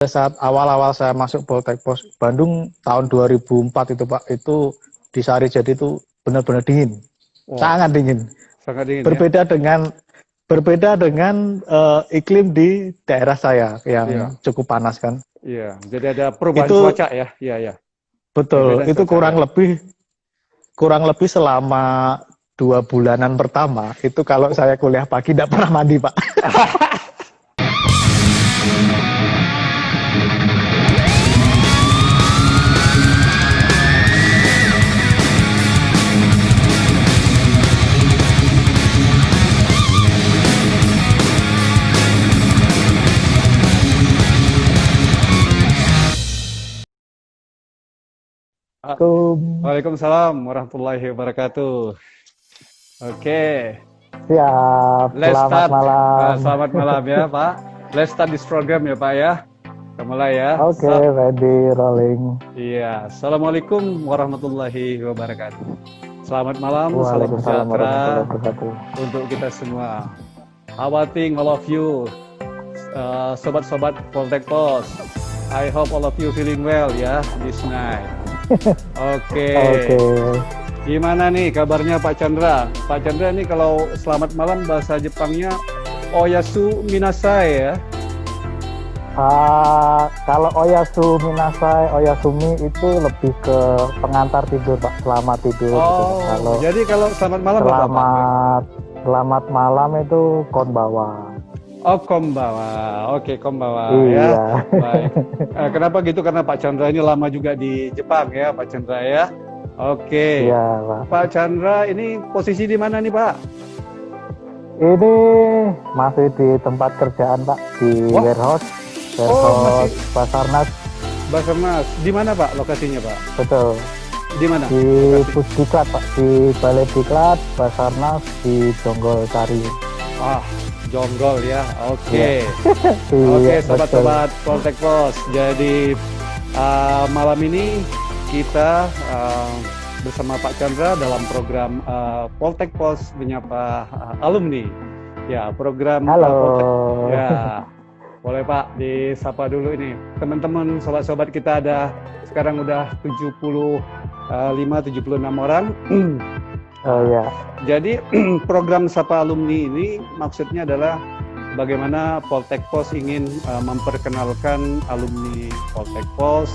saat awal-awal saya masuk Poltek Pos Bandung tahun 2004 itu Pak, itu di Sarijadi itu benar-benar dingin, sangat dingin. Sangat dingin. Berbeda dengan iklim di daerah saya yang cukup panas kan. Iya, jadi ada perubahan cuaca ya. Iya. Betul, itu kurang lebih selama 2 bulanan pertama itu kalau saya kuliah pagi tidak pernah mandi Pak. Waalaikumsalam warahmatullahi wabarakatuh. Oke. Siap. Selamat malam. Selamat malam ya Pak. Let's start this program ya Pak ya. Kita mulai ya. Oke, ready, rolling. Iya. Assalamualaikum warahmatullahi wabarakatuh. Selamat malam, salam sejahtera untuk kita semua. How about all of you, sobat-sobat Poltek Pos. I hope all of you feeling well ya this night. Oke. Gimana nih kabarnya Pak Chandra? Pak Chandra nih kalau selamat malam bahasa Jepangnya Oyasu Minasai ya. Kalau Oyasu Minasai, Oyasumi itu lebih ke pengantar tidur Pak, selamat tidur. Oh, jadi kalau selamat malam selamat malam itu konbawa. Oh, konbawa. Oke, konbawa iya. Ya. Baik. Kenapa gitu? Karena Pak Chandra ini lama juga di Jepang ya, Pak Chandra ya. Oke. Iya, Pak. Pak Chandra ini posisi di mana nih, Pak? Ini masih di tempat kerjaan, Pak, di warehouse Basarnas. Basarnas. Di mana, Pak, lokasinya, Pak? Betul. Di mana? Di Pusdiklat, Pak. Di Balai Diklat, Basarnas, di Jonggol Sari. Jonggol ya, oke. Oke, sobat-sobat Poltek Pos. Jadi malam ini kita bersama Pak Chandra dalam program Poltek Pos menyapa alumni. Ya, program Poltek. Ya, boleh Pak disapa dulu ini. Teman-teman, sobat-sobat kita ada sekarang udah 76 orang. Oh ya. Jadi program Sapa Alumni ini maksudnya adalah bagaimana Poltek Pos ingin memperkenalkan alumni Poltek Pos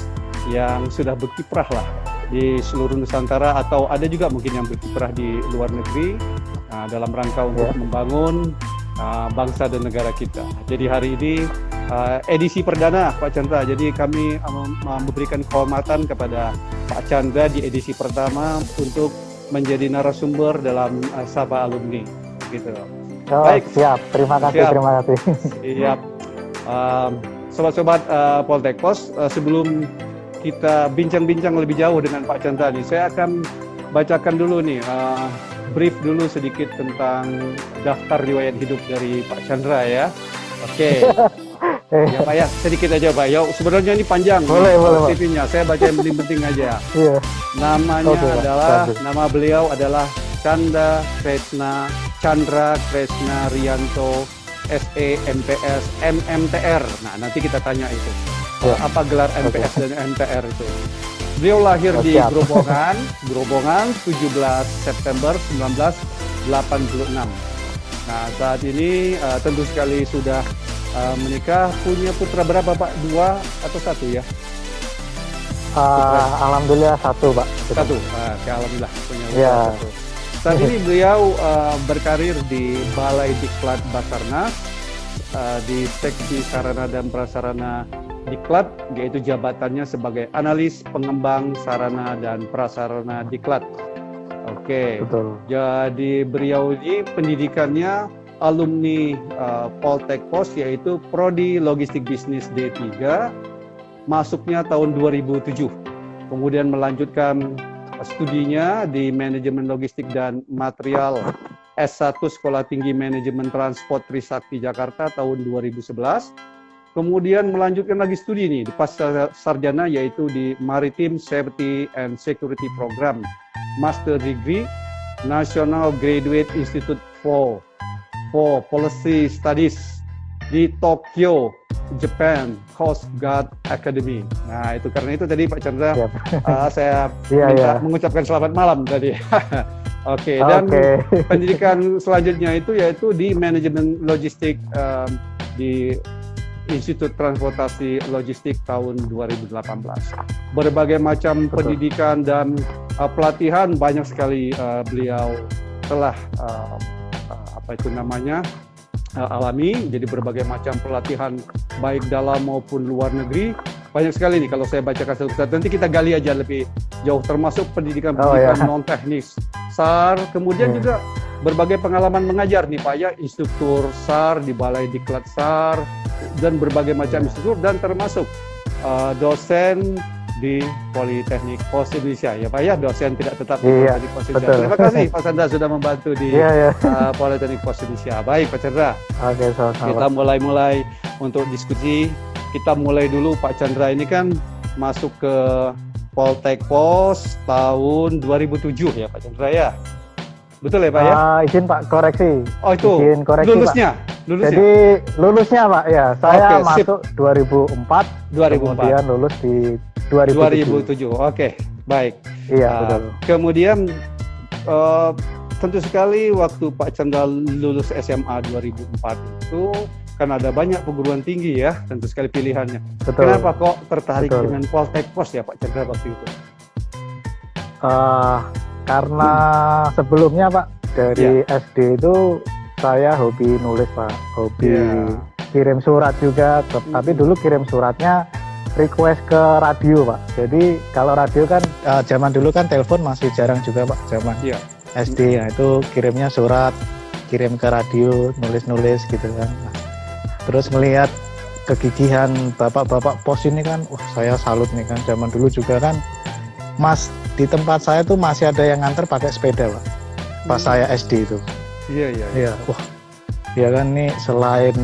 yang sudah berkiprah lah di seluruh Nusantara atau ada juga mungkin yang berkiprah di luar negeri dalam rangka untuk membangun bangsa dan negara kita. Jadi hari ini edisi perdana Pak Chandra. Jadi kami memberikan kehormatan kepada Pak Chandra di edisi pertama untuk menjadi narasumber dalam Sapa Alumni, gitu. Baik, siap. Terima kasih. Siap. Sobat-sobat Poltek Pos, sebelum kita bincang-bincang lebih jauh dengan Pak Chandra nih, saya akan bacakan dulu nih, brief dulu sedikit tentang daftar riwayat hidup dari Pak Chandra ya. Oke. Ya Pak ya, sedikit aja Pak. Ya, sebenarnya ini panjang. Boleh. CV-nya. Saya baca yang penting-penting aja. Iya. Nama beliau adalah Chandra Kresna Rianto SE MPS MMTR. Nah, nanti kita tanya itu. Apa gelar MPS dan MTR itu? Beliau lahir di Grobogan 17 September 1986. Nah, saat ini tentu sekali sudah menikah. Punya putra berapa Pak? 2 atau 1 ya? Alhamdulillah 1 Pak. 1. Alhamdulillah punya putra 1. Saat ini beliau berkarir di Balai Diklat Basarnas di seksi sarana dan prasarana Diklat, yaitu jabatannya sebagai analis pengembang sarana dan prasarana Diklat. Oke. Betul. Jadi beliau ini pendidikannya alumni Poltek Pos, yaitu Prodi Logistik Bisnis D3, masuknya tahun 2007. Kemudian melanjutkan studinya di Manajemen Logistik dan Material S1 Sekolah Tinggi Manajemen Transport Trisakti Jakarta tahun 2011. Kemudian melanjutkan lagi studi nih di pasca sarjana, yaitu di Maritime Safety and Security Program Master Degree National Graduate Institute for Policy Studies di Tokyo, Japan Coast Guard Academy. Nah, itu karena itu tadi Pak Chandra, saya minta mengucapkan selamat malam tadi. Oke, dan pendidikan selanjutnya itu yaitu di manajemen logistik di Institut Transportasi Logistik tahun 2018. Berbagai macam pendidikan dan pelatihan banyak sekali beliau telah alami. Jadi berbagai macam pelatihan baik dalam maupun luar negeri. Banyak sekali nih kalau saya bacakan satu-satu. Nanti kita gali aja lebih jauh, termasuk pendidikan non teknis SAR, kemudian juga berbagai pengalaman mengajar nih Pak ya, instruktur SAR di Balai Diklat SAR dan berbagai macam instruktur, dan termasuk dosen di Politeknik Pos Indonesia ya Pak ya, dosen tidak tetap di Politeknik Pos Indonesia. Terima kasih Pak Chandra sudah membantu di Politeknik Pos Indonesia. Baik Pak Chandra, kita mulai untuk diskusi. Kita mulai dulu Pak Chandra, ini kan masuk ke Poltek Pos tahun 2007 ya Pak Chandra ya? Betul ya Pak ya? Izin Pak koreksi. Oh itu, izin koreksi, lulusnya? Jadi lulusnya Pak ya, saya masuk 2004, kemudian lulus di 2007. Oke, baik. Iya betul. Kemudian tentu sekali waktu Pak Chandra lulus SMA 2004 itu kan ada banyak perguruan tinggi ya, tentu sekali pilihannya. Betul. Kenapa kok tertarik dengan Poltek Pos ya Pak Chandra waktu itu? Karena sebelumnya Pak, dari SD itu saya hobi nulis Pak, hobi kirim surat juga, tapi dulu kirim suratnya request ke radio Pak. Jadi kalau radio kan zaman dulu kan telepon masih jarang juga Pak, zaman SD ya, itu kirimnya surat, kirim ke radio, nulis-nulis gitu kan. Terus melihat kegigihan bapak-bapak pos ini kan, saya salut nih kan. Zaman dulu juga kan, Mas, di tempat saya tuh masih ada yang nganter pakai sepeda Pak, pas saya SD itu. Iya. Wah, ya kan nih, selain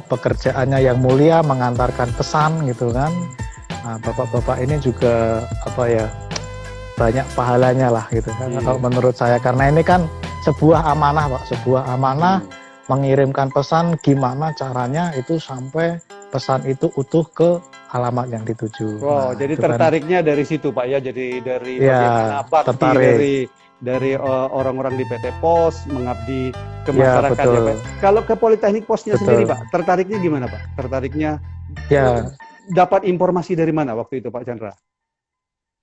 pekerjaannya yang mulia mengantarkan pesan gitu kan. Nah, bapak-bapak ini juga banyak pahalanya lah gitu kan. Kalau menurut saya, karena ini kan sebuah amanah Pak, sebuah amanah. Mengirimkan pesan, gimana caranya itu sampai pesan itu utuh ke alamat yang dituju. Wow, jadi tertariknya kan dari situ Pak ya, jadi dari bagaimana bakti dari orang-orang di PT Pos mengabdi ke masyarakat ya Pak. Kalau ke Politeknik Posnya sendiri Pak, tertariknya gimana Pak? Tertariknya dapat informasi dari mana waktu itu Pak Chandra?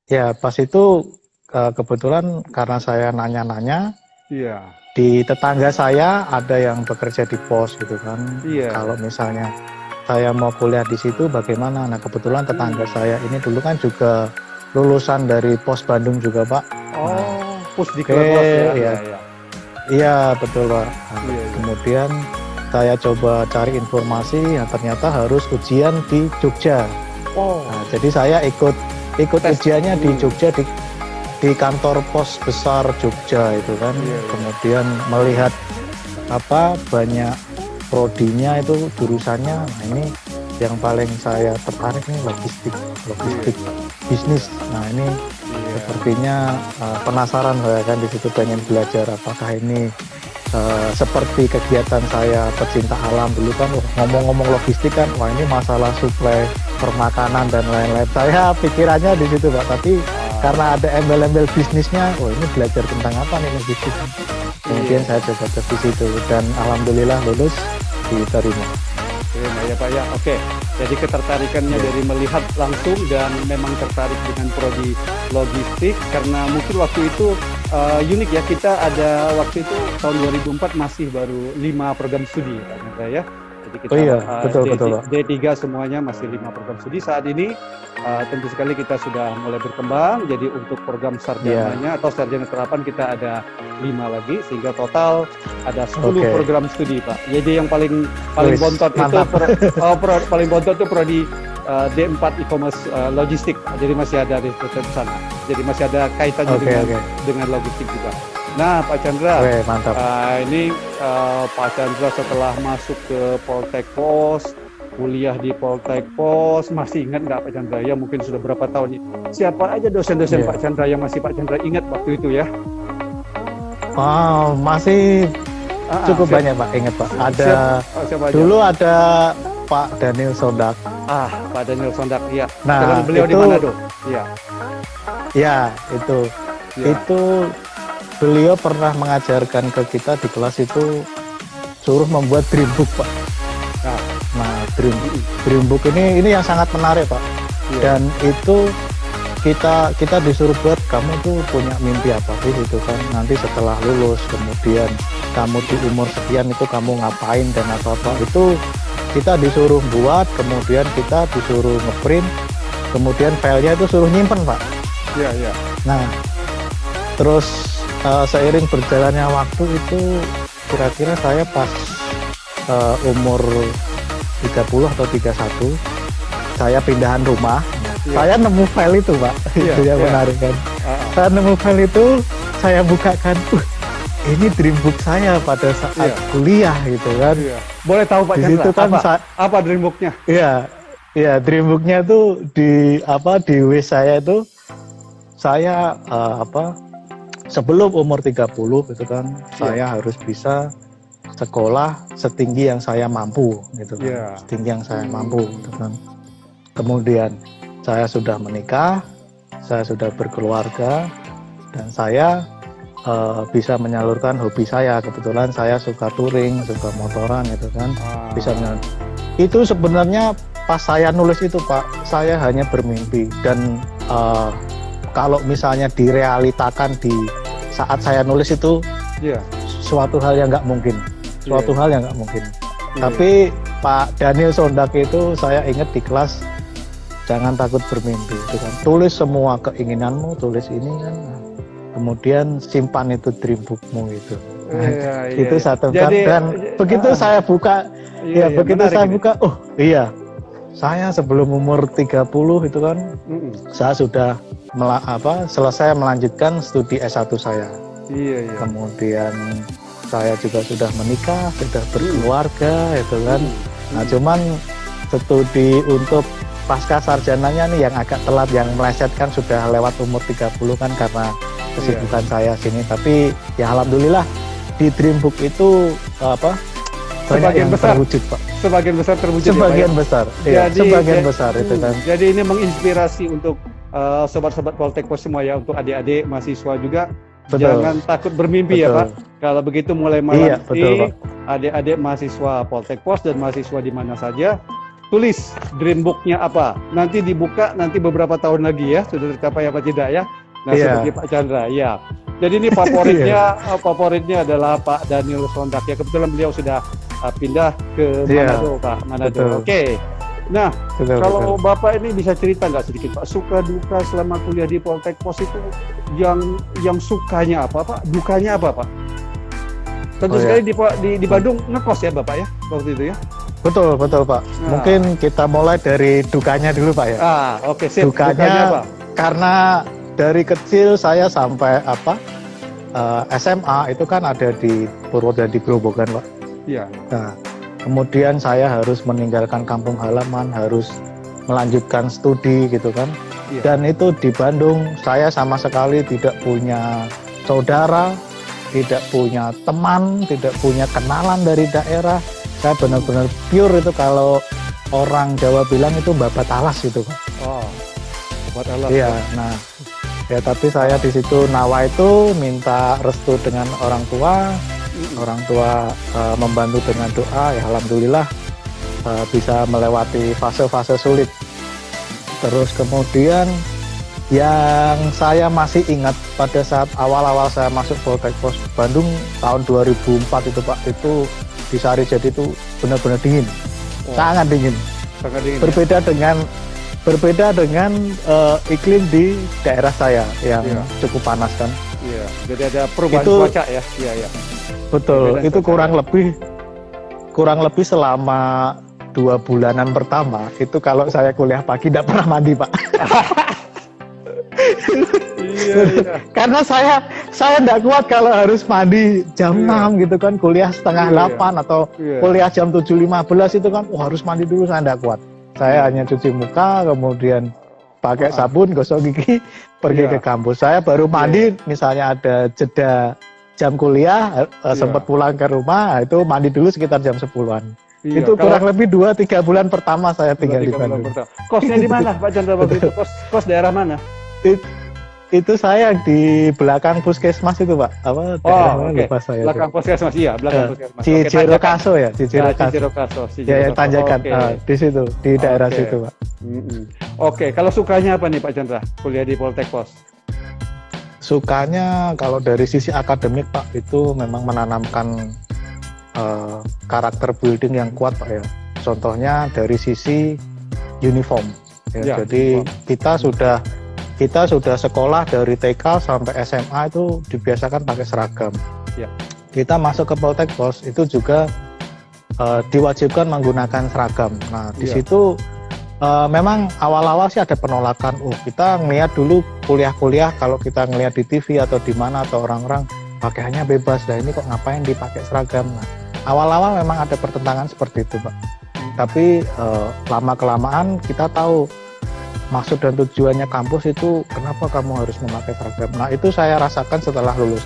Ya pas itu kebetulan karena saya nanya-nanya. Di tetangga saya ada yang bekerja di pos gitu kan. Kalau misalnya saya mau kuliah di situ bagaimana? Nah kebetulan tetangga saya ini dulu kan juga lulusan dari Pos Bandung juga Pak. Pos di Pos ya. Iya betul Pak. Kemudian saya coba cari informasi, ternyata harus ujian di Jogja. Nah, jadi saya ikut ujiannya di Jogja, di kantor pos besar Jogja itu kan. Kemudian melihat banyak prodinya itu jurusannya. Nah ini yang paling saya tertarik nih logistik bisnis. Nah ini sepertinya penasaran saya kan, di situ pengen belajar apakah ini seperti kegiatan saya pecinta alam dulu kan. Ngomong-ngomong logistik kan, wah ini masalah suplai permakanan dan lain-lain. Saya pikirannya di situ Pak, tapi karena ada embel-embel bisnisnya, ini belajar tentang apa nih logistik. Kemudian saya coba di situ dan alhamdulillah lulus, diterima. Ya Pak ya, oke. Jadi ketertarikannya dari melihat langsung dan memang tertarik dengan prodi logistik karena mungkin waktu itu unik ya, kita ada waktu itu tahun 2004 masih baru 5 program studi ya. Jadi kita betul. D3 semuanya masih 5 program studi. Saat ini tentu sekali kita sudah mulai berkembang. Jadi untuk program sarjananya atau sarjana terapan kita ada 5 lagi, sehingga total ada 10 program studi Pak. Jadi yang paling bontot itu paling bontot itu prodi D4 e-commerce logistik. Jadi masih ada di sana. Jadi masih ada kaitannya dengan logistik juga. Nah Pak Chandra, mantap. Ini Pak Chandra setelah masuk ke Poltek Pos, kuliah di Poltek Pos, masih ingat nggak Pak Chandra ya? Mungkin sudah berapa tahun? Siapa aja dosen-dosen Pak Chandra yang masih Pak Chandra ingat waktu itu ya? Masih cukup banyak Pak, ingat Pak. Ada dulu ada Pak Daniel Sondak. Pak Daniel Sondak, iya. Nah, Dengan beliau di itu- Manado. Iya. Ya, itu. Iya. Itu beliau pernah mengajarkan ke kita di kelas itu suruh membuat dream book, Pak. Nah, Nah, dream book ini yang sangat menarik, Pak. iya. Dan itu kita disuruh buat, kamu tuh punya mimpi apa sih itu kan, nanti setelah lulus, kemudian kamu di umur sekian itu kamu ngapain dan apa-apa, itu kita disuruh buat, kemudian kita disuruh ngeprint, kemudian filenya itu suruh nyimpen, Pak. Iya, iya. Nah, terus seiring berjalannya waktu itu kira-kira saya pas umur 30 atau 31 saya pindahan rumah. Iya. Saya nemu file itu, Pak. Iya, Itu yang iya. menarik kan. Ah, Saya nemu file itu, saya bukakan. Ini dream book saya pada saat Iya. kuliah gitu kan. iya. Boleh tahu Pak Di Chandra, situ kan apa dream book-nya? iya, dream booknya tuh di wish saya itu saya sebelum umur 30 gitu kan, saya harus bisa sekolah setinggi yang saya mampu gitu kan. Iya. Setinggi yang saya mampu gitu kan. Kemudian saya sudah menikah, saya sudah berkeluarga, dan saya bisa menyalurkan hobi saya. Kebetulan saya suka touring, suka motoran gitu kan. Bisa menyalurkan. Itu sebenarnya pas saya nulis itu, Pak, saya hanya bermimpi, dan kalau misalnya direalitakan di saat saya nulis itu Iya. suatu hal yang nggak mungkin, suatu Iya. hal yang nggak mungkin. Iya. Tapi Pak Daniel Sondak itu saya ingat di kelas, jangan takut bermimpi, itu kan. Tulis semua keinginanmu, tulis ini kan. Kemudian simpan itu dream bookmu itu. Iya, iya, Itu iya. satu Jadi, dan begitu saya buka, iya, begitu menarik saya ini. buka, oh iya, saya sebelum umur 30 itu kan, saya sudah selesai melanjutkan studi S1 saya. Iya, iya. Kemudian saya juga sudah menikah, sudah berkeluarga itu kan. Nah, cuman studi untuk pasca sarjananya nih yang agak telat, yang meleset kan sudah lewat umur 30 kan karena kesibukan saya sini. Tapi ya alhamdulillah di dream book itu banyak Sebagian yang besar terwujud, Pak. Sebagian besar terwujud ya, Pak, Sebagian ya? besar. Iya, sebagian besar itu kan. Jadi ini menginspirasi untuk sobat-sobat Poltekpos semua ya, untuk adik-adik mahasiswa juga. Betul. Jangan takut bermimpi ya, Betul. Pak. Kalau begitu mulai malam Iya, betul, Pak. adik-adik mahasiswa Poltekpos dan mahasiswa di mana saja, tulis dream book-nya apa. Nanti dibuka nanti beberapa tahun lagi ya, sudah tercapai apa tidak ya. Nah, Iya. seperti Pak Chandra, ya. Jadi ini favoritnya adalah Pak Daniel Sondak ya. Kebetulan beliau sudah pindah ke Iya. Manado, Pak. Manado. Betul. Oke. Nah, Betul, kalau betul. Bapak ini bisa cerita nggak sedikit, Pak, suka duka selama kuliah di Poltekpos itu yang sukanya apa, Pak? Dukanya apa, Pak? Tentu Oh, sekali di Bandung ngekos ya, Bapak ya, waktu itu ya? Betul, Nah. Pak. Mungkin kita mulai dari dukanya dulu, Pak ya. Oke, sip. Dukanya apa? karena dari kecil saya sampai SMA itu kan ada di Purwodadi Grobogan, Pak. Iya. Nah, kemudian saya harus meninggalkan kampung halaman, harus melanjutkan studi gitu kan. Iya. Dan itu di Bandung saya sama sekali tidak punya saudara, tidak punya teman, tidak punya kenalan dari daerah. Saya benar-benar pure itu, kalau orang Jawa bilang itu babat alas gitu, Pak. Oh, buat Allah. Iya, nah ya, tapi saya di situ nawa itu minta restu dengan orang tua membantu dengan doa, ya alhamdulillah bisa melewati fase-fase sulit. Terus kemudian yang saya masih ingat pada saat awal-awal saya masuk Poltekpos Bandung tahun 2004 itu, Pak, itu di Sarijadi itu benar-benar dingin, Oh, sangat dingin. sangat dingin. Berbeda dengan iklim di daerah saya yang Iya. cukup panas kan. Iya. Jadi ada perubahan Itu- cuaca ya. Iya, iya. Betul, Berbeda itu cuaca. kurang lebih selama 2 bulanan pertama itu kalau saya kuliah pagi tidak pernah mandi, Pak. Iya, iya. Karena saya tidak kuat kalau harus mandi jam Iya. 6 gitu kan, kuliah setengah Iya, 8 atau Iya. kuliah jam 7.15 itu kan, harus mandi dulu, saya tidak kuat. Saya hanya cuci muka, kemudian pakai sabun, gosok gigi, pergi Iya. ke kampus. Saya baru mandi, misalnya ada jeda jam kuliah, sempat pulang ke rumah, itu mandi dulu sekitar jam 10-an. Iya, Itu kalau kurang lebih 2-3 bulan pertama saya tinggal di 2-3 bulan Bandung. pertama. Kosnya di mana Pak Chandra waktu itu? Kos daerah mana? It- itu saya di belakang puskesmas itu Pak. Apa daerah mana oke. lupa saya. Belakang puskesmas, iya, belakang puskesmas. Oke, Cicero Tanjakan. Kaso ya, Cicero Kaso. Cicero Kaso. Ya, ya Tanjakan. Oke. Di situ, di daerah Oke. situ Pak. Mm-mm. Oke, kalau sukanya apa nih Pak Chandra kuliah di Poltek Pos? Sukanya kalau dari sisi akademik Pak, itu memang menanamkan karakter building yang kuat Pak ya. Contohnya dari sisi uniform. Ya, Jadi uniform. kita sudah sekolah dari TK sampai SMA itu dibiasakan pakai seragam. Ya. Kita masuk ke Poltek Pos itu juga diwajibkan menggunakan seragam. Nah di Ya. situ memang awal-awal sih ada penolakan. Kita ngelihat dulu kuliah-kuliah kalau kita ngelihat di TV atau di mana atau orang-orang pakaiannya bebas. Nah ini kok ngapain dipakai seragam? Nah, awal-awal memang ada pertentangan seperti itu Pak. Tapi lama-kelamaan kita tahu maksud dan tujuannya kampus itu kenapa kamu harus memakai seragam. Nah itu saya rasakan setelah lulus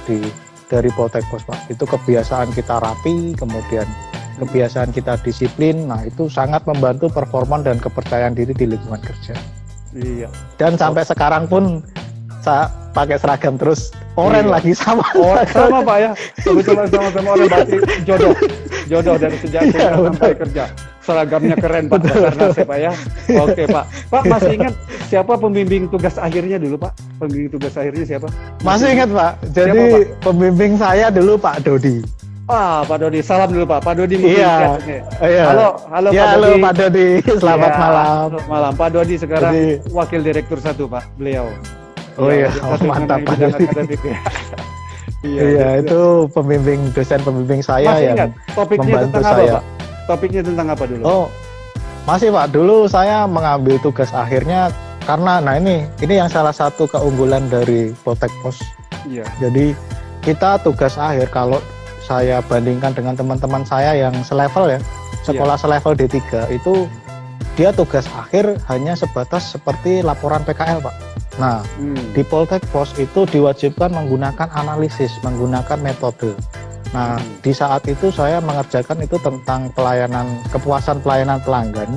dari Poltek Pos Pak. Itu kebiasaan kita rapi, kemudian kebiasaan kita disiplin. Nah itu sangat membantu performa dan kepercayaan diri di lingkungan kerja. Iya. Dan sampai sekarang pun saya pakai seragam terus. Oren Iya. lagi sama. Oh, sama Pak ya. Kebetulan sama-sama orang berarti jodoh dari sejak Iya, kuliah betul. sampai kerja. Seragamnya keren Pak, Basarnas ya Pak ya. Oke Pak. Pak masih ingat siapa pembimbing tugas akhirnya dulu Pak? Pembimbing tugas akhirnya siapa? Masih ingat Pak? Jadi Siapa, pembimbing saya dulu Pak Dodi. Pak Dodi. Salam dulu Pak. Pak Dodi mungkin Iya. lihat ini. Iya. Halo Ya, Pak halo Dodi. Pak Dodi. Selamat Ya, malam. Selamat malam. Pak Dodi sekarang Jadi- Wakil Direktur 1 Pak, beliau. Oh iya, satu mantap mengenai Pak bidang Dodi. akademik ya. Iya, itu dosen pembimbing saya Masih yang ingat topiknya membantu tentang apa saya. Pak? Topiknya tentang apa dulu? Oh, masih Pak. Dulu saya mengambil tugas akhirnya karena, nah ini yang salah satu keunggulan dari Poltek Pos. Iya. Jadi kita tugas akhir kalau saya bandingkan dengan teman-teman saya yang selevel ya, sekolah selevel D3 itu dia tugas akhir hanya sebatas seperti laporan PKL Pak. Nah, di Poltek Pos itu diwajibkan menggunakan analisis, menggunakan metode. Nah, di saat itu saya mengerjakan itu tentang kepuasan pelayanan pelanggan.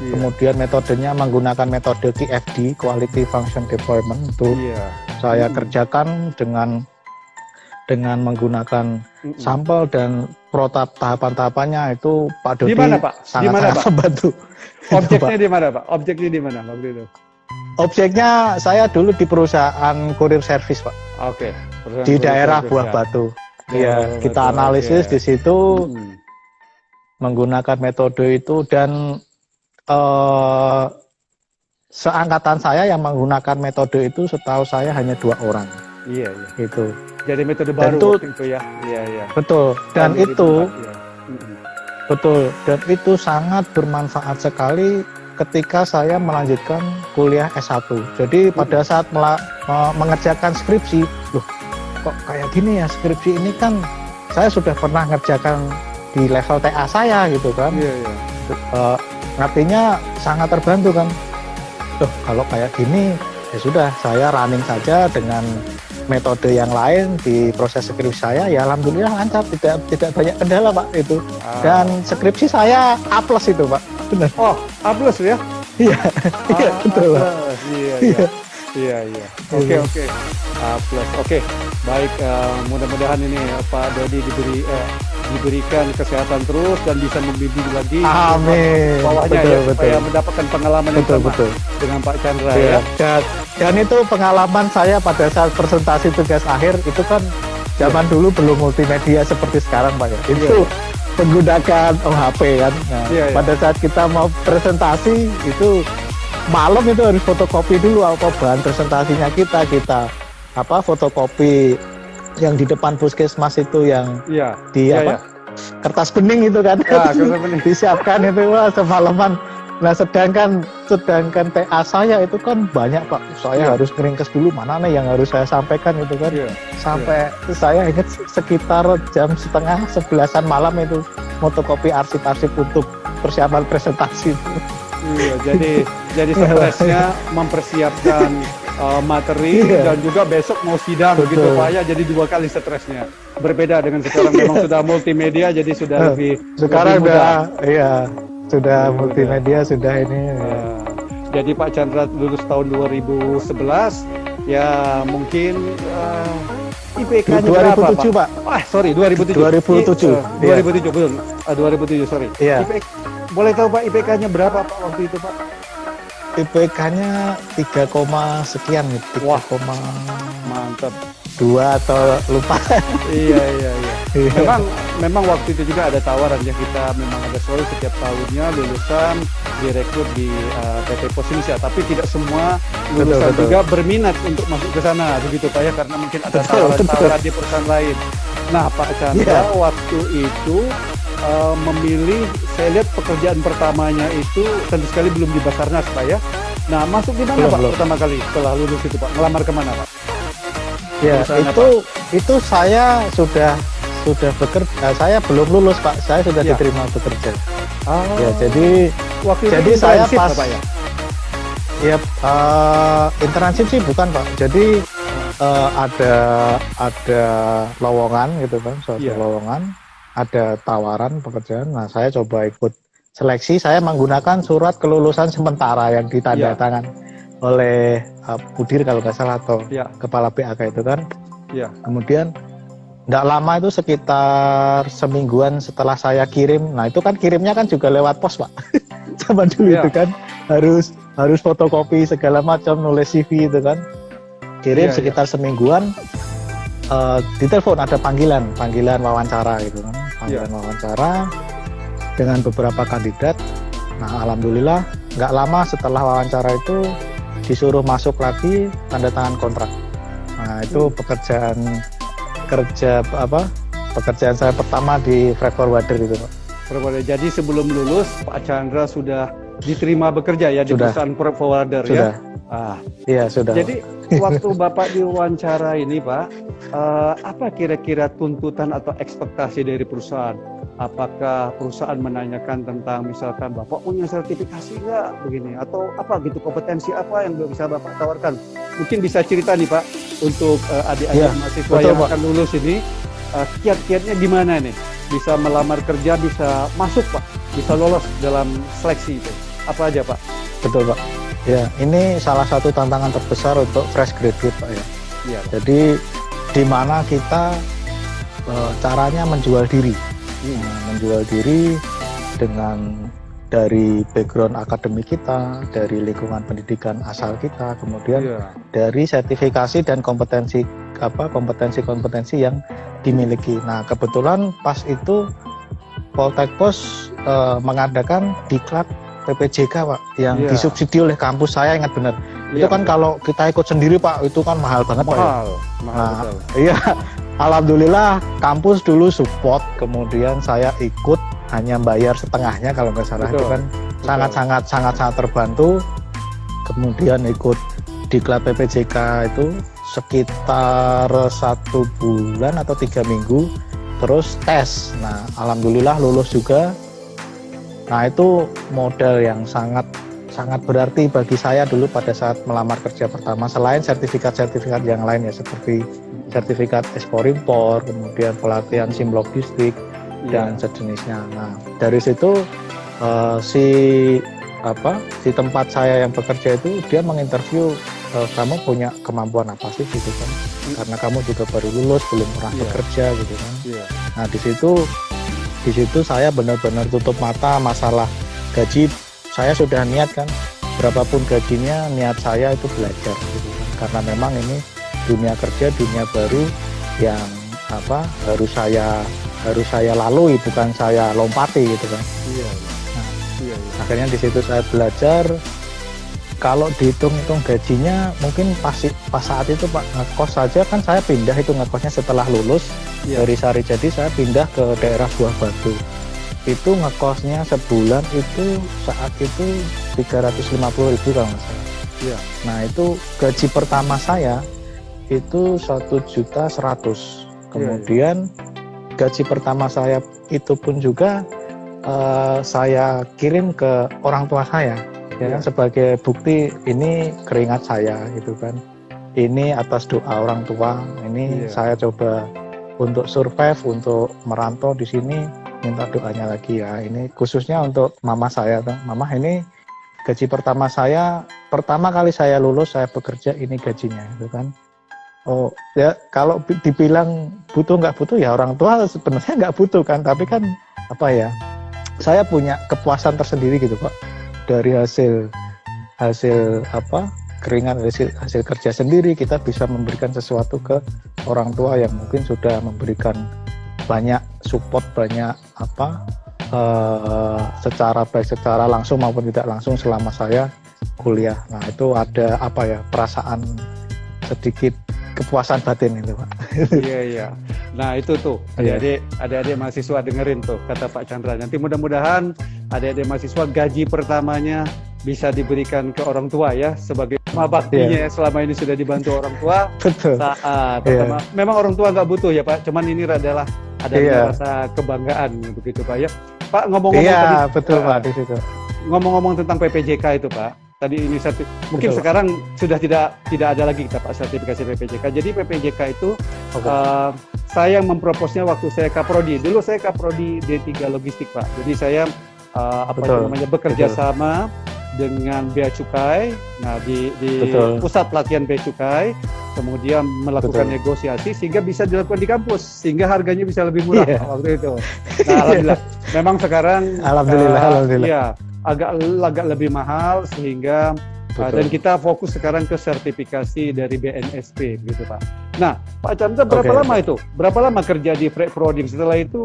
Iya. Kemudian metodenya menggunakan metode QFD, Quality Function Deployment. Itu Iya. saya kerjakan dengan menggunakan sampel dan protap tahapan-tahapannya itu Pak Dodi Di mana, Pak? Di mana, sangat Pak? membantu. Objeknya di mana Pak? Objeknya di mana waktu itu? Objeknya saya dulu di perusahaan kurir servis Pak, Oke. di daerah Buah Batu. Iya, kita analisis di situ menggunakan metode itu dan seangkatan saya yang menggunakan metode itu setahu saya hanya 2 orang. Iya. Itu Jadi metode Dan baru itu- waktu itu ya. Iya. betul. Dan di itu tempat, iya. betul. Dan itu sangat bermanfaat sekali ketika saya melanjutkan kuliah S1. Jadi pada saat mengerjakan skripsi, loh kok kayak gini ya skripsi ini kan saya sudah pernah ngerjakan di level TA saya gitu kan. Iya. Artinya sangat terbantu kan. Loh kalau kayak gini ya sudah saya running saja dengan metode yang lain di proses skripsi saya ya alhamdulillah lancar, tidak banyak kendala Pak itu. Dan skripsi saya A+ itu Pak. Benar. Oh, A+ ya? Iya. Iya betul Pak. Iya. Oke. A+. Oke. Baik, mudah-mudahan ini Pak Dodi diberikan kesehatan terus dan bisa membimbing lagi Amin. bawahnya Betul, ya betul. supaya mendapatkan pengalaman yang Betul, sama betul. dengan Pak Chandra Iya. ya. Dan itu pengalaman saya pada saat presentasi tugas akhir itu kan zaman dulu belum multimedia seperti sekarang Pak ya. Itu menggunakan OHP kan. Nah, Iya. pada saat kita mau presentasi itu malam itu harus fotokopi dulu apa bahan presentasinya kita fotokopi yang di depan puskesmas itu yang Iya. di Iya. kertas bening itu kan. Ah, kertas bening. Disiapkan itu wah semalaman. Nah sedangkan TA saya itu kan banyak Pak. Saya Iya. harus ngeringkes dulu mana nih yang harus saya sampaikan itu kan. Iya. Sampai saya ingat sekitar jam 10:30 malam itu fotokopi arsip-arsip untuk persiapan presentasi itu. Iya, jadi stresnya mempersiapkan materi dan juga besok mau sidang Betul. gitu Pak ya, jadi 2 kali stresnya. Berbeda dengan sekarang memang sudah multimedia jadi sudah lebih sekarang lebih mudah. sudah Lebih multimedia sudah ini. Jadi Pak Chandra lulus tahun 2011 ya mungkin IPK-nya berapa 2007 Pak. Sorry 2007. 2007. 2007 betul. 2007 sorry. Iya. Boleh tahu Pak IPK-nya berapa Pak waktu itu Pak? IPK-nya 3, sekian gitu. 3, Mantap. 2 atau lupa. Iya. Memang waktu itu juga ada tawaran ya, kita memang ada selalu setiap tahunnya lulusan direkrut di PT Pos Indonesia, tapi tidak semua lulusan Betul. juga berminat untuk masuk ke sana begitu Pak ya, karena mungkin ada tawaran-tawaran di perusahaan lain. Nah Pak Chandra waktu itu memilih, saya lihat pekerjaan pertamanya itu tentu sekali belum di Basarnas Pak ya. Nah masuk di mana Pak pertama kali setelah lulus itu Pak? Ngelamar kemana Pak? Ya itu saya sudah bekerja, saya belum lulus Pak, saya sudah diterima bekerja. Ya jadi waktu itu saya pas Pak ya? Ya internship sih bukan Pak. Jadi ada lowongan gitu kan, suatu lowongan, ada tawaran pekerjaan. Nah saya coba ikut seleksi, saya menggunakan surat kelulusan sementara yang ditandatangan oleh Budir kalau nggak salah, atau kepala PAK itu kan. Kemudian nggak lama itu sekitar semingguan setelah saya kirim, nah itu kan kirimnya kan juga lewat pos Pak. Zaman dulu itu kan harus fotokopi segala macam, nulis CV itu kan. Kirim sekitar semingguan, ditelepon ada panggilan wawancara gitu kan, wawancara dengan beberapa kandidat. Nah alhamdulillah nggak lama setelah wawancara itu disuruh masuk lagi, tanda tangan kontrak. Nah itu pekerjaan saya pertama di freight forwarder gitu Pak. Jadi sebelum lulus Pak Chandra sudah diterima bekerja ya di perusahaan freight forwarder ya? Iya sudah. Jadi waktu Bapak diwawancara ini Pak, apa kira-kira tuntutan atau ekspektasi dari perusahaan? Apakah perusahaan menanyakan tentang misalkan Bapak punya sertifikasi nggak begini, atau apa gitu, kompetensi apa yang bisa Bapak tawarkan? Mungkin bisa cerita nih Pak untuk adik-adik mahasiswa yang akan lulus ini, kiat-kiatnya gimana nih bisa melamar kerja, bisa masuk Pak, bisa lolos dalam seleksi itu, apa aja Pak? Betul Pak. Ya ini salah satu tantangan terbesar untuk fresh graduate Pak ya. Jadi di mana kita caranya menjual diri. Menjual diri dengan dari background akademik kita, dari lingkungan pendidikan asal kita, kemudian dari sertifikasi dan kompetensi yang dimiliki. Nah kebetulan pas itu Poltek Pos mengadakan diklat PPJK Pak, yang disubsidi oleh kampus, saya ingat benar. Itu kan kalau kita ikut sendiri Pak, itu kan mahal banget Pak. Mahal. Iya. Alhamdulillah kampus dulu support, kemudian saya ikut hanya bayar setengahnya kalau nggak salah. Itu kan sangat terbantu. Kemudian ikut diklat PPJK itu sekitar 1 bulan atau 3 minggu, terus tes. Nah alhamdulillah lulus juga. Nah itu modal yang sangat berarti bagi saya dulu pada saat melamar kerja pertama, selain sertifikat yang lain ya, seperti sertifikat ekspor impor, kemudian pelatihan SIM logistik dan sejenisnya. Nah dari situ si tempat saya yang bekerja itu dia menginterview, kamu punya kemampuan apa sih gitu kan, karena kamu juga baru lulus, belum pernah bekerja gitu kan. Nah di situ saya benar-benar tutup mata masalah gaji. Saya sudah niat kan, berapapun gajinya, niat saya itu belajar gitu kan, karena memang ini dunia kerja, dunia baru yang harus saya lalui, bukan saya lompati gitu kan. Akhirnya di situ saya belajar. Kalau dihitung-hitung gajinya mungkin pas saat itu Pak, ngekos saja kan saya pindah itu ngekosnya setelah lulus dari Sarijadi, saya pindah ke daerah Buah Batu. Itu ngekosnya sebulan itu saat itu 350.000 kalau nggak salah. Nah itu gaji pertama saya itu 1.100.000. Kemudian gaji pertama saya itu pun juga saya kirim ke orang tua saya ya kan, sebagai bukti ini keringat saya gitu kan, ini atas doa orang tua, ini saya coba untuk survive, untuk merantau di sini, minta doanya lagi ya, ini khususnya untuk mama saya, mama ini gaji pertama saya, pertama kali saya lulus saya bekerja, ini gajinya gitu kan. Oh ya, kalau dibilang butuh nggak butuh ya orang tua sebenarnya nggak butuh kan, tapi kan apa ya, saya punya kepuasan tersendiri gitu Pak, dari hasil apa, keringat, hasil kerja sendiri, kita bisa memberikan sesuatu ke orang tua yang mungkin sudah memberikan banyak support, banyak apa, secara baik secara langsung maupun tidak langsung selama saya kuliah. Nah itu ada apa ya, perasaan sedikit kepuasan batin itu Pak. Iya. Nah itu tuh adik-adik mahasiswa dengerin tuh kata Pak Chandra. Nanti mudah-mudahan adik-adik mahasiswa gaji pertamanya bisa diberikan ke orang tua ya, sebagai baktinya selama ini sudah dibantu orang tua. Betul. Saat pertama, memang orang tua nggak butuh ya Pak, cuman ini adalah rasa kebanggaan begitu Pak ya. Pak ngomong-ngomong tadi, betul Pak di situ. Ngomong-ngomong tentang PPJK itu Pak, tadi ini mungkin betul. Sekarang sudah tidak ada lagi kita Pak sertifikasi PPJK. Jadi PPJK itu saya memproposnya waktu saya Kaprodi. Dulu saya Kaprodi D3 Logistik Pak. Jadi saya bekerja sama dengan Bea Cukai. Nah di pusat pelatihan Bea Cukai, kemudian melakukan negosiasi sehingga bisa dilakukan di kampus, sehingga harganya bisa lebih murah waktu itu. Nah alhamdulillah. Memang sekarang alhamdulillah. Ya, agak lebih mahal sehingga dan kita fokus sekarang ke sertifikasi dari BNSP gitu Pak. Nah Pak Chandra berapa lama itu? Berapa lama kerja di Freight Forwarding? Setelah itu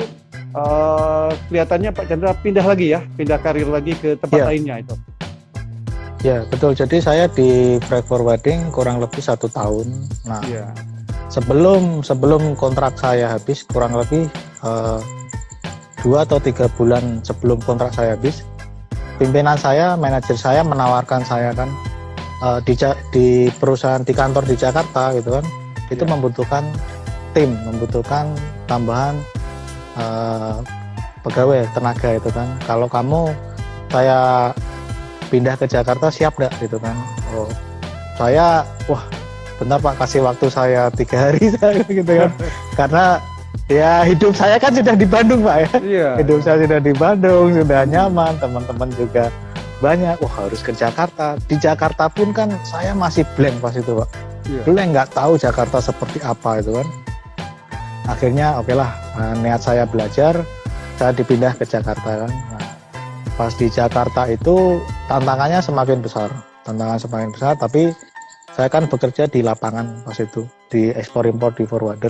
kelihatannya Pak Chandra pindah karir lagi ke tempat lainnya itu. Ya betul. Jadi saya di Freight Forwarding kurang lebih 1 tahun. Nah sebelum kontrak saya habis, kurang lebih 2 atau 3 bulan sebelum kontrak saya habis, pimpinan saya, manajer saya menawarkan saya kan di perusahaan, di kantor di Jakarta gitu kan, itu membutuhkan tim, membutuhkan tambahan pegawai, tenaga itu kan. Kalau kamu, saya pindah ke Jakarta siap nggak gitu kan? Oh, saya bentar Pak, kasih waktu saya 3 hari saya gitu kan, karena ya hidup saya kan sudah di Bandung Pak ya. Hidup saya sudah di Bandung, sudah nyaman, teman-teman juga banyak. Harus ke Jakarta. Di Jakarta pun kan saya masih blank pas itu Pak. Blank, nggak tahu Jakarta seperti apa itu kan. Akhirnya niat saya belajar, saya dipindah ke Jakarta kan. Nah, pas di Jakarta itu tantangannya semakin besar, tapi saya kan bekerja di lapangan pas itu, di ekspor impor, di forwarder.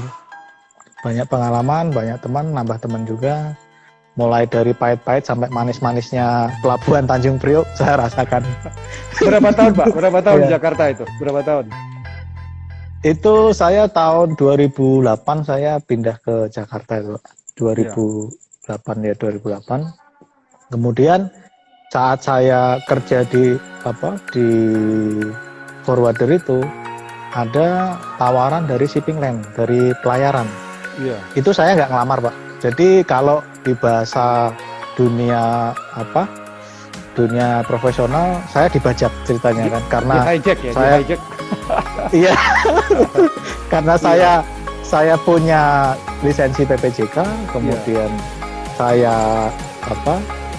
Banyak pengalaman, banyak teman, nambah teman juga. Mulai dari pahit-pahit sampai manis-manisnya Pelabuhan Tanjung Priok saya rasakan. Berapa tahun Pak? Berapa tahun di Jakarta itu? Berapa tahun? Itu saya tahun 2008 saya pindah ke Jakarta itu. 2008. Kemudian saat saya kerja di forwarder itu, ada tawaran dari shipping line, dari pelayaran. Itu saya nggak ngelamar Pak. Jadi kalau di bahasa dunia profesional, saya dibajak ceritanya kan, karena saya iya karena saya punya lisensi PPJK, kemudian saya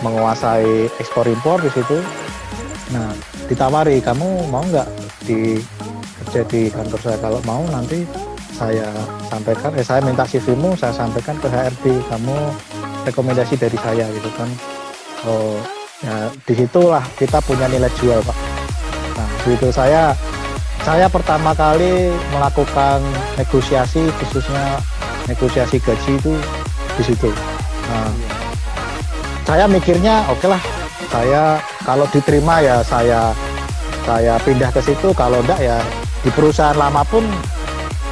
menguasai ekspor impor di situ. Nah ditawari, kamu mau nggak kerja di kantor saya? Kalau mau nanti saya sampaikan, saya minta CV-mu, saya sampaikan ke HRD, kamu rekomendasi dari saya gitu kan. Oh ya, disitulah kita punya nilai jual Pak. Nah itu saya pertama kali melakukan negosiasi, khususnya negosiasi gaji itu di situ. Nah, saya mikirnya saya kalau diterima ya saya pindah ke situ, kalau enggak ya di perusahaan lama pun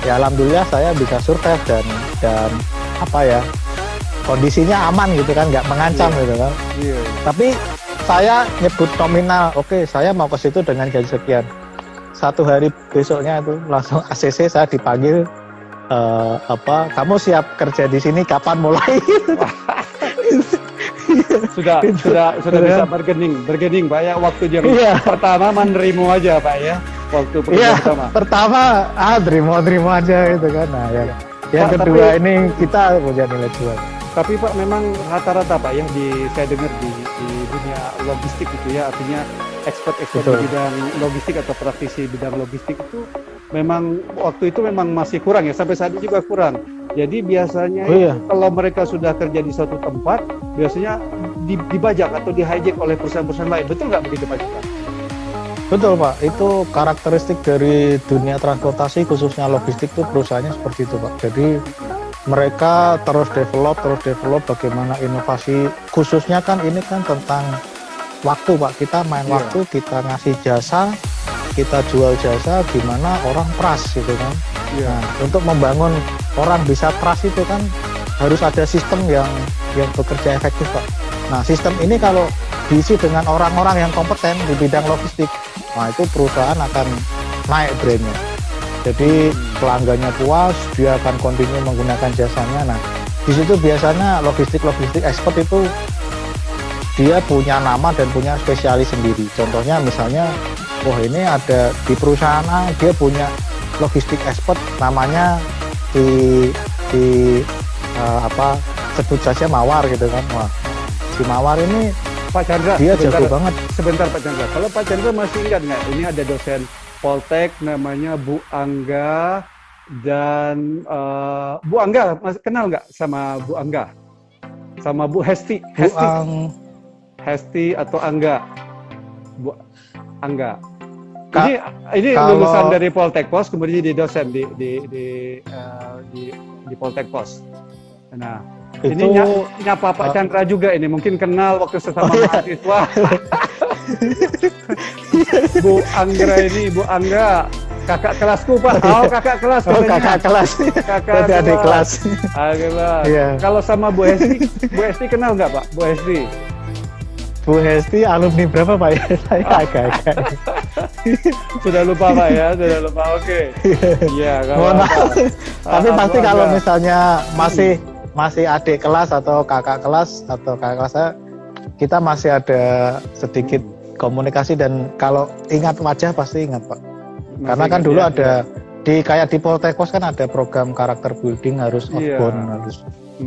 ya alhamdulillah saya bisa survive dan kondisinya aman gitu kan, nggak mengancam gitu kan. Tapi saya nyebut nominal, saya mau ke situ dengan gaji sekian. 1 hari besoknya itu langsung ACC saya dipanggil, kamu siap kerja di sini, kapan mulai? sudah bisa bergening Pak ya, waktu yang pertama menerima aja Pak ya, waktu pertama terima aja gitu kan. Nah yang Pak, kedua ini kita punya nilai jual. Tapi Pak memang rata-rata Pak ya, saya dengar di dunia logistik itu ya, artinya expert di bidang logistik atau praktisi bidang logistik itu memang waktu itu memang masih kurang ya, sampai saat ini juga kurang. Jadi biasanya kalau mereka sudah kerja di suatu tempat, biasanya dibajak atau di-hijack oleh perusahaan-perusahaan lain. Betul nggak begitu Pak Chandra? Betul Pak, itu karakteristik dari dunia transportasi khususnya logistik itu perusahaannya seperti itu Pak. Jadi mereka terus develop bagaimana inovasi, khususnya kan ini kan tentang waktu Pak. Kita main waktu, kita ngasih jasa, kita jual jasa, gimana orang trust gitu kan. Nah, untuk membangun orang bisa trust itu kan harus ada sistem yang bekerja efektif Pak. Nah, sistem ini kalau diisi dengan orang-orang yang kompeten di bidang logistik, nah itu perusahaan akan naik brandnya. Jadi pelanggannya puas, dia akan continue menggunakan jasanya. Nah, di situ biasanya logistik expert itu dia punya nama dan punya spesialis sendiri. Contohnya misalnya, ini ada di perusahaan A, dia punya logistik expert namanya sebut saja Mawar gitu kan. Wah, si Mawar ini Pak Chandra, dia jago banget. Sebentar Pak Chandra, kalau Pak Chandra masih ingat nggak? Ini ada dosen Poltek namanya Bu Angga, dan Bu Angga masih kenal nggak sama Bu Angga? Sama Bu Hesti? Hesti atau Angga? Bu Angga. Ini lulusan dari Poltek Pos, kemudian jadi dosen di Poltek Pos. Nah, ini nyapa Pak Chandra juga ini, mungkin kenal waktu sesama mahasiswa. Bu Angga, kakak kelasku Pak. Kakak kelas. Kakak kelas. Kakak adik kelas. Kalau sama Bu Hesti kenal nggak Pak? Bu Hesti alumni berapa Pak ya? Saya agak-agak. Sudah lupa Pak ya, Oke. Iya, tapi pasti kalau misalnya masih adik kelas atau kakak kelas saya, kita masih ada sedikit komunikasi, dan kalau ingat wajah pasti ingat Pak. Karena kan dulu ada kayak di Poltek Pos kan ada program karakter building, harus outbound,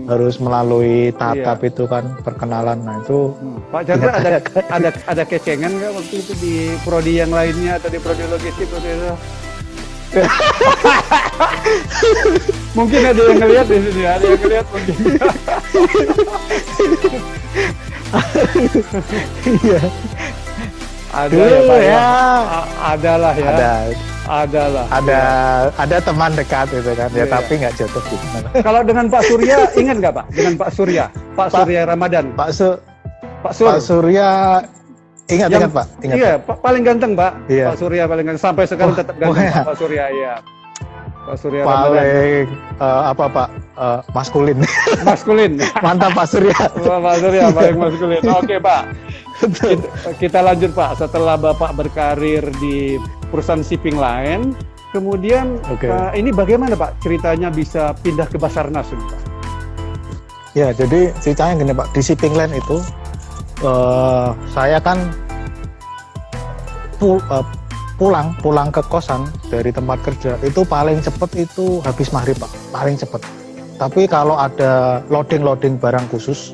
harus melalui tahap itu kan, perkenalan. Nah itu Pak Chandra ada kecengan nggak waktu itu di prodi yang lainnya atau di prodi logistik waktu itu? Mungkin ada yang ngelihat di sini, mungkin. Iya. Adalah ya. Ada teman dekat itu kan, tapi nggak jatuh gimana. Kalau dengan Pak Surya, ingat nggak Pak? Dengan Pak Surya Ramadan. Pak Surya ingat Pak. Iya, paling ganteng Pak. Iya. Pak Surya paling ganteng, sampai sekarang tetap ganteng Pak Surya. Iya. Pak Surya Ramadan. Maskulin. Mantap Pak Surya. Pak Surya paling maskulin. Oke Pak. Kita lanjut Pak. Setelah Bapak berkarir di perusahaan shipping lain, kemudian ini bagaimana Pak ceritanya bisa pindah ke Basarnas ini Pak? Ya, jadi ceritanya gini Pak, di shipping line itu saya kan pulang ke kosan dari tempat kerja itu paling cepat itu habis maghrib Pak, paling cepat. Tapi kalau ada loading barang khusus,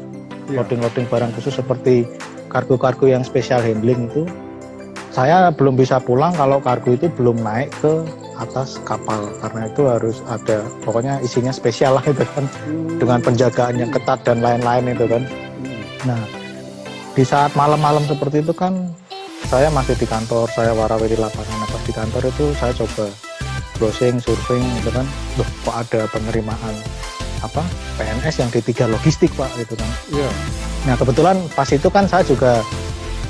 loading barang khusus seperti kargo-kargo yang special handling itu, saya belum bisa pulang kalau kargo itu belum naik ke atas kapal, karena itu harus ada, pokoknya isinya spesial lah itu kan, dengan penjagaan yang ketat dan lain-lain itu kan. Nah, di saat malam-malam seperti itu kan, saya masih di kantor, saya warawiri lapangan. Pas di kantor itu saya coba browsing, surfing gitu kan, loh kok ada penerimaan PNS yang D3 logistik Pak gitu kan. Nah kebetulan pas itu kan saya juga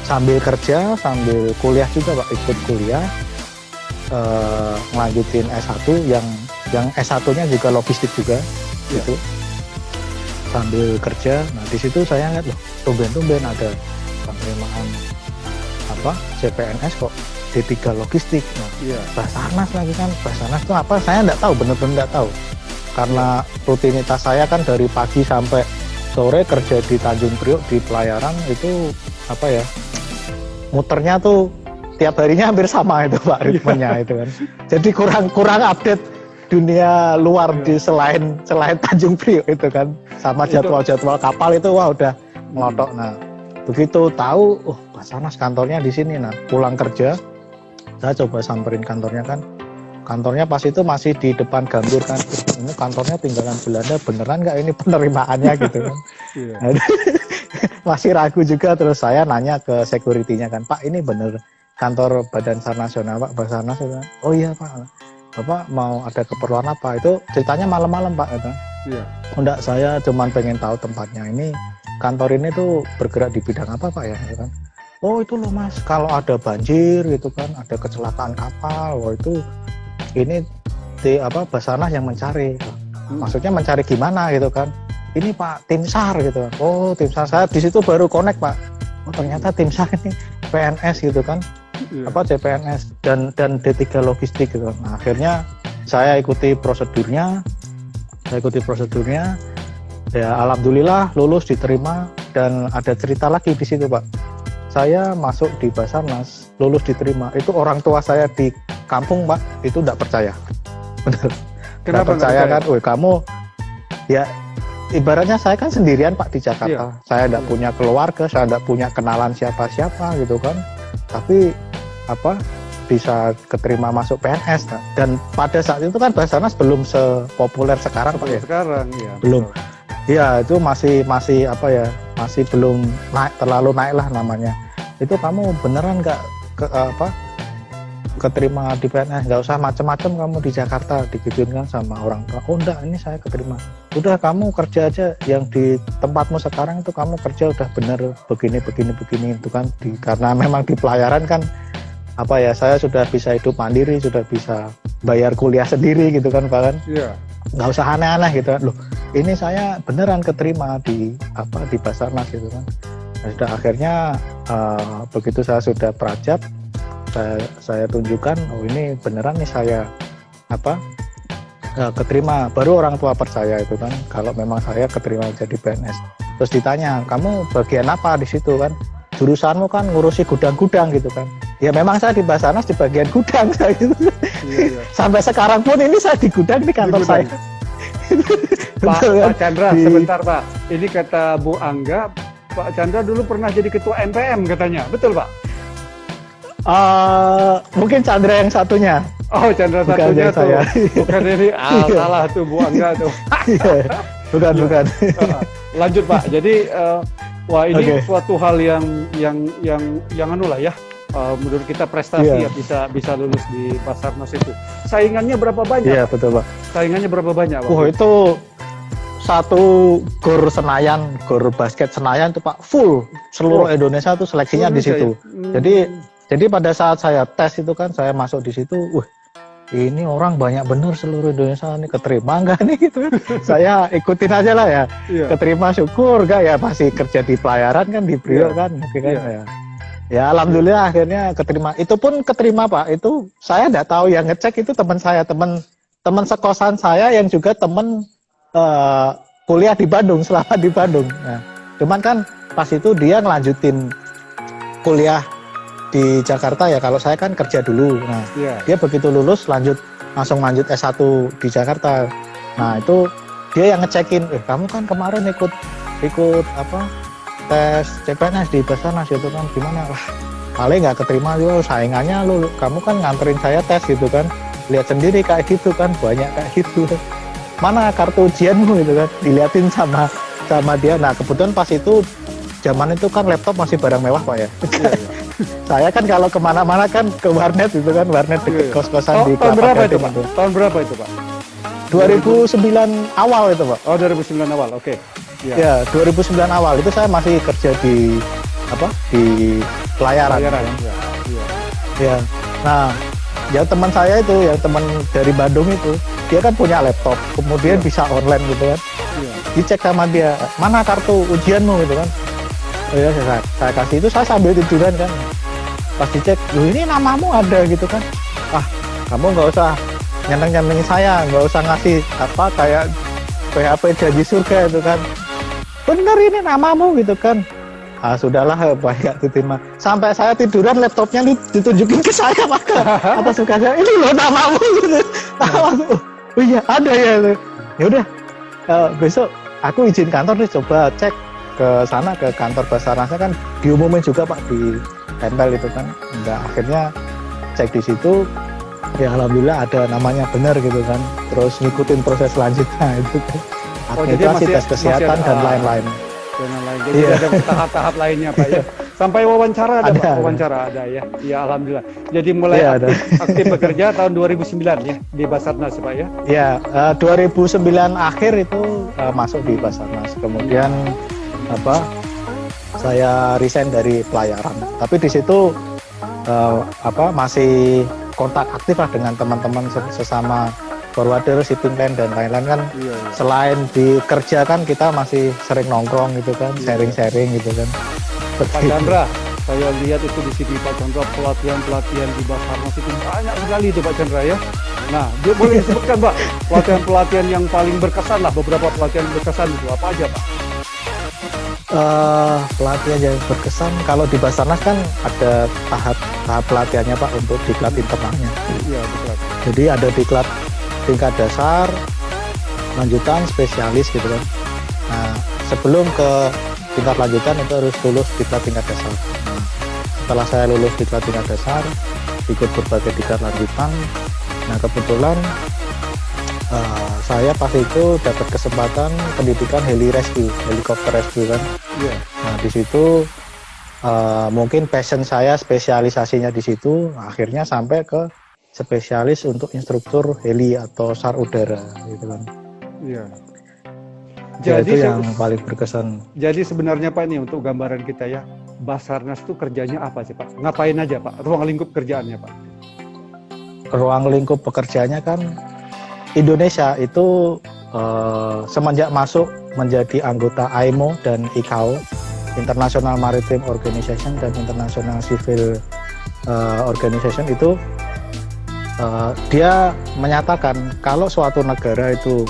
sambil kerja, sambil kuliah juga Pak, ikut kuliah ngelanjutin S1 yang S1-nya juga logistik juga gitu. Sambil kerja, nah di situ saya lihat loh, tumben-tumben ada penerimaan CPNS kok D3 logistik. Nah, Basarnas lagi kan, Basarnas itu apa? Saya nggak tahu, bener-bener nggak tahu. Karena rutinitas saya kan dari pagi sampai sore kerja di Tanjung Priok di pelayaran itu apa ya, muternya tuh tiap harinya hampir sama itu Pak ritmenya itu kan. Jadi kurang update dunia luar di selain Tanjung Priok itu kan, sama jadwal kapal itu wah udah ngelotok. Nah begitu tahu Basarnas kantornya di sini, nah pulang kerja saya coba samperin kantornya kan. Kantornya pas itu masih di depan Gambir kan, ini kantornya tinggalan Belanda, beneran nggak ini penerimaannya gitu kan. Masih ragu juga, terus saya nanya ke security-nya kan, Pak ini bener kantor Badan SAR Nasional Pak, Basarnas itu kan. Oh iya Pak, Bapak mau ada keperluan apa? Itu ceritanya malam-malam Pak gitu. Oh enggak, saya cuman pengen tahu tempatnya, ini kantor ini tuh bergerak di bidang apa Pak ya gitu kan. Oh itu loh Mas, kalau ada banjir gitu kan, ada kecelakaan kapal, oh itu ini Basarnas yang mencari. Maksudnya mencari gimana gitu kan. Ini Pak tim SAR gitu. Oh tim SAR, saya di situ baru connect Pak. Oh ternyata tim SAR ini PNS gitu kan. CPNS dan D3 logistik gitu. Nah, akhirnya saya ikuti prosedurnya. Ya alhamdulillah lulus, diterima, dan ada cerita lagi di situ Pak. Saya masuk di Basarnas, lulus diterima. Itu orang tua saya di kampung Pak, itu enggak percaya. Benar. Kenapa percaya kan? Kamu ya ibaratnya saya kan sendirian Pak di Jakarta. Saya enggak punya keluarga, saya enggak punya kenalan siapa-siapa gitu kan. Tapi bisa keterima masuk PNS. Nah. Dan pada saat itu kan Basarnas belum sepopuler sekarang Pak ya. Sekarang ya. Belum. Iya, itu masih belum terlalu naik lah namanya. Itu kamu beneran nggak keterima di PNS, nggak usah macam-macam kamu di Jakarta, digituin kan sama orang tua. Oh enggak, ini saya keterima. Udah kamu kerja aja yang di tempatmu sekarang itu, kamu kerja udah bener begini itu kan. Karena memang di pelayaran kan saya sudah bisa hidup mandiri, sudah bisa bayar kuliah sendiri gitu kan Pak kan. Iya. Nggak usah aneh-aneh gitu kan. Loh, ini saya beneran keterima di Basarnas gitu kan. Nah, sudah akhirnya begitu saya sudah prajab, saya tunjukkan, oh ini beneran nih saya keterima. Baru orang tua percaya itu kan, kalau memang saya keterima jadi PNS. Terus ditanya, kamu bagian apa di situ kan? Jurusanmu kan ngurusi gudang-gudang gitu kan. Ya memang saya di Basarnas di bagian gudang saya gitu. Iya. Sampai sekarang pun ini saya di gudang di kantor saya. Pak Chandra, sebentar Pak. Ini kata Bu Angga, Pak Chandra dulu pernah jadi ketua NPM katanya, betul Pak? Mungkin Chandra yang satunya. Oh Chandra bukan satunya tuh. Saya. Bukan ini. Salah tuh Bu Angga tuh. bukan. Lanjut Pak. Jadi wah ini suatu hal yang anu lah ya. Menurut kita prestasi ya bisa lulus di Basarnas itu. Saingannya berapa banyak? Iya betul Pak. Saingannya berapa banyak Pak? Itu satu gor Senayan, gor basket Senayan itu Pak full seluruh Indonesia tuh seleksinya di situ. Ya? Jadi pada saat saya tes itu kan, saya masuk di situ, ini orang banyak bener seluruh Indonesia, ini keterima enggak nih gitu. Saya ikutin aja lah ya. Keterima syukur enggak ya, masih kerja di pelayaran kan di Priok kan, mungkin kan ya. Ya alhamdulillah akhirnya keterima. Itu pun keterima Pak. Itu saya enggak tahu, yang ngecek itu teman saya, teman sekosan saya yang juga teman kuliah di Bandung, selama di Bandung. Nah, cuman kan pas itu dia ngelanjutin kuliah di Jakarta ya, kalau saya kan kerja dulu. Nah, dia begitu lulus langsung lanjut S1 di Jakarta. Nah, itu dia yang ngecekin, kamu kan kemarin ikut tes CPNS di Basarnas itu kan, gimana? Wah, paling nggak keterima juga, saingannya lu, kamu kan nganterin saya tes gitu kan, lihat sendiri kayak gitu kan, banyak kayak gitu. Mana kartu ujianmu gitu kan, diliatin sama dia. Nah, kebetulan pas itu zaman itu kan laptop masih barang mewah Pak ya. Saya kan kalau kemana-mana kan ke warnet gitu kan, warnet deket kos-kosan di tahun berapa itu Pak? Tahun berapa itu Pak? 2009 awal itu Pak. Oh 2009 awal, oke. Ya 2009 awal itu saya masih kerja di pelayaran. Ya. Nah, ya teman saya itu, yang teman dari Bandung itu, dia kan punya laptop, kemudian bisa online gitu kan. Dicek sama dia, mana kartu ujianmu gitu kan. Oh ya, saya kasih itu, saya sambil tiduran kan. Pas dicek, ini namamu ada gitu kan. Kamu nggak usah nyanteng-nyantengin saya, nggak usah ngasih kayak PHP janji surga itu kan. bener ini namamu gitu kan. Ah sudahlah Pak Gak diterima. Sampai saya tiduran laptopnya ditunjukin ke saya Pak atas muka saya, ini loh namamu gitu. Namamu. Oh iya ada ya. Ya udah besok aku izin kantor nih, coba cek ke sana ke kantor Basarnasnya kan diumumin juga Pak di tempel itu kan. Enggak, akhirnya cek di situ. Ya alhamdulillah ada namanya benar gitu kan. Terus ngikutin proses selanjutnya itu kan. Administrasi, tes kesehatan dan lain-lain. Jadi ada tahap-tahap lainnya Pak ya. Sampai wawancara ada Pak, wawancara ada ya. Ya alhamdulillah. Jadi mulai aktif bekerja tahun 2009 ya di Basarnas Pak ya. Ya, 2009 akhir itu masuk di Basarnas. Kemudian saya resign dari pelayaran. Tapi di situ masih kontak aktif lah dengan teman-teman sesama forwarder, shipping line dan lain-lain kan. Iya. Selain di kerja kan kita masih sering nongkrong gitu kan, sharing-sharing gitu kan. Pak Chandra, saya lihat itu di sini Pak Chandra pelatihan di Basarnas itu banyak sekali itu Pak Chandra ya. Nah, dia boleh disebutkan Pak pelatihan yang paling berkesan lah, beberapa pelatihan berkesan itu apa aja Pak? Pelatihan yang berkesan kalau di Basarnas kan ada tahap pelatihannya Pak untuk diklat internalnya. Iya betul. Jadi ada diklat tingkat dasar, lanjutan, spesialis gitu kan. Nah sebelum ke tingkat lanjutan itu harus lulus diklat tingkat dasar. Nah, setelah saya lulus diklat tingkat dasar, ikut berbagai diklat lanjutan. Nah kebetulan saya pas itu dapat kesempatan pendidikan heli rescue, helikopter rescue kan. Yeah. Nah di situ mungkin passion saya spesialisasinya di situ, akhirnya sampai ke spesialis untuk instruktur heli atau SAR udara gitu kan. Iya. Jadi itu yang paling berkesan. Jadi sebenarnya Pak ini untuk gambaran kita ya, Basarnas itu kerjanya apa sih Pak? Ngapain aja Pak? Ruang lingkup kerjaannya Pak? Ruang lingkup pekerjaannya kan Indonesia itu semenjak masuk menjadi anggota IMO dan ICAO, International Maritime Organization dan International Civil Organization itu dia menyatakan kalau suatu negara itu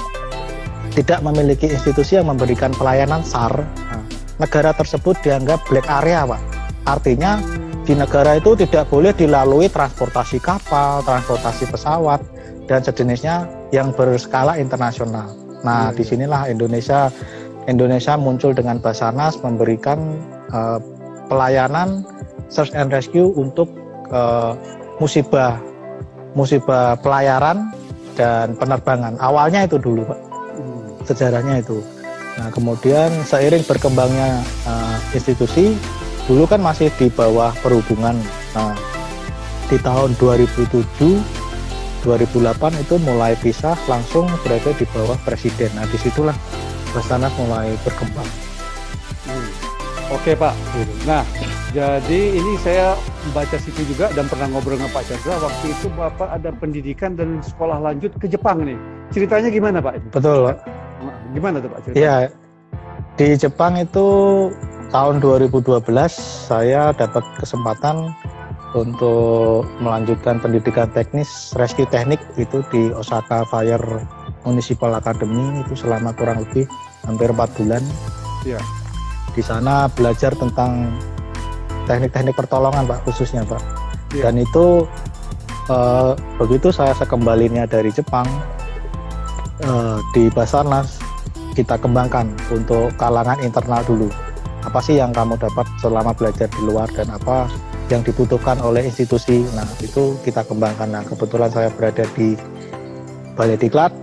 tidak memiliki institusi yang memberikan pelayanan SAR, negara tersebut dianggap black area Pak. Artinya di negara itu tidak boleh dilalui transportasi kapal, transportasi pesawat dan sejenisnya yang berskala internasional. Nah disinilah Indonesia muncul dengan Basarnas memberikan pelayanan search and rescue untuk musibah pelayaran dan penerbangan. Awalnya itu dulu Pak, sejarahnya itu. Nah kemudian seiring berkembangnya institusi, dulu kan masih di bawah perhubungan. Nah di tahun 2007, 2008 itu mulai pisah, langsung berada di bawah presiden. Nah disitulah Basarnas mulai berkembang. Oke Pak. Nah jadi ini saya membaca CV juga dan pernah ngobrol dengan Pak Chandra. Waktu itu Bapak ada pendidikan dan sekolah lanjut ke Jepang nih. Ceritanya gimana Pak? Betul Pak. Gimana tuh Pak ceritanya? Iya, di Jepang itu tahun 2012 saya dapat kesempatan untuk melanjutkan pendidikan teknis rescue teknik itu di Osaka Fire Municipal Academy itu selama kurang lebih hampir 4 bulan. Iya. Di sana belajar tentang teknik-teknik pertolongan Pak, khususnya Pak. Iya. Dan itu begitu saya sekembalinya dari Jepang, di Basarnas kita kembangkan untuk kalangan internal dulu. Apa sih yang kamu dapat selama belajar di luar dan apa yang dibutuhkan oleh institusi. Nah itu kita kembangkan. Nah kebetulan saya berada di Balai Diklat,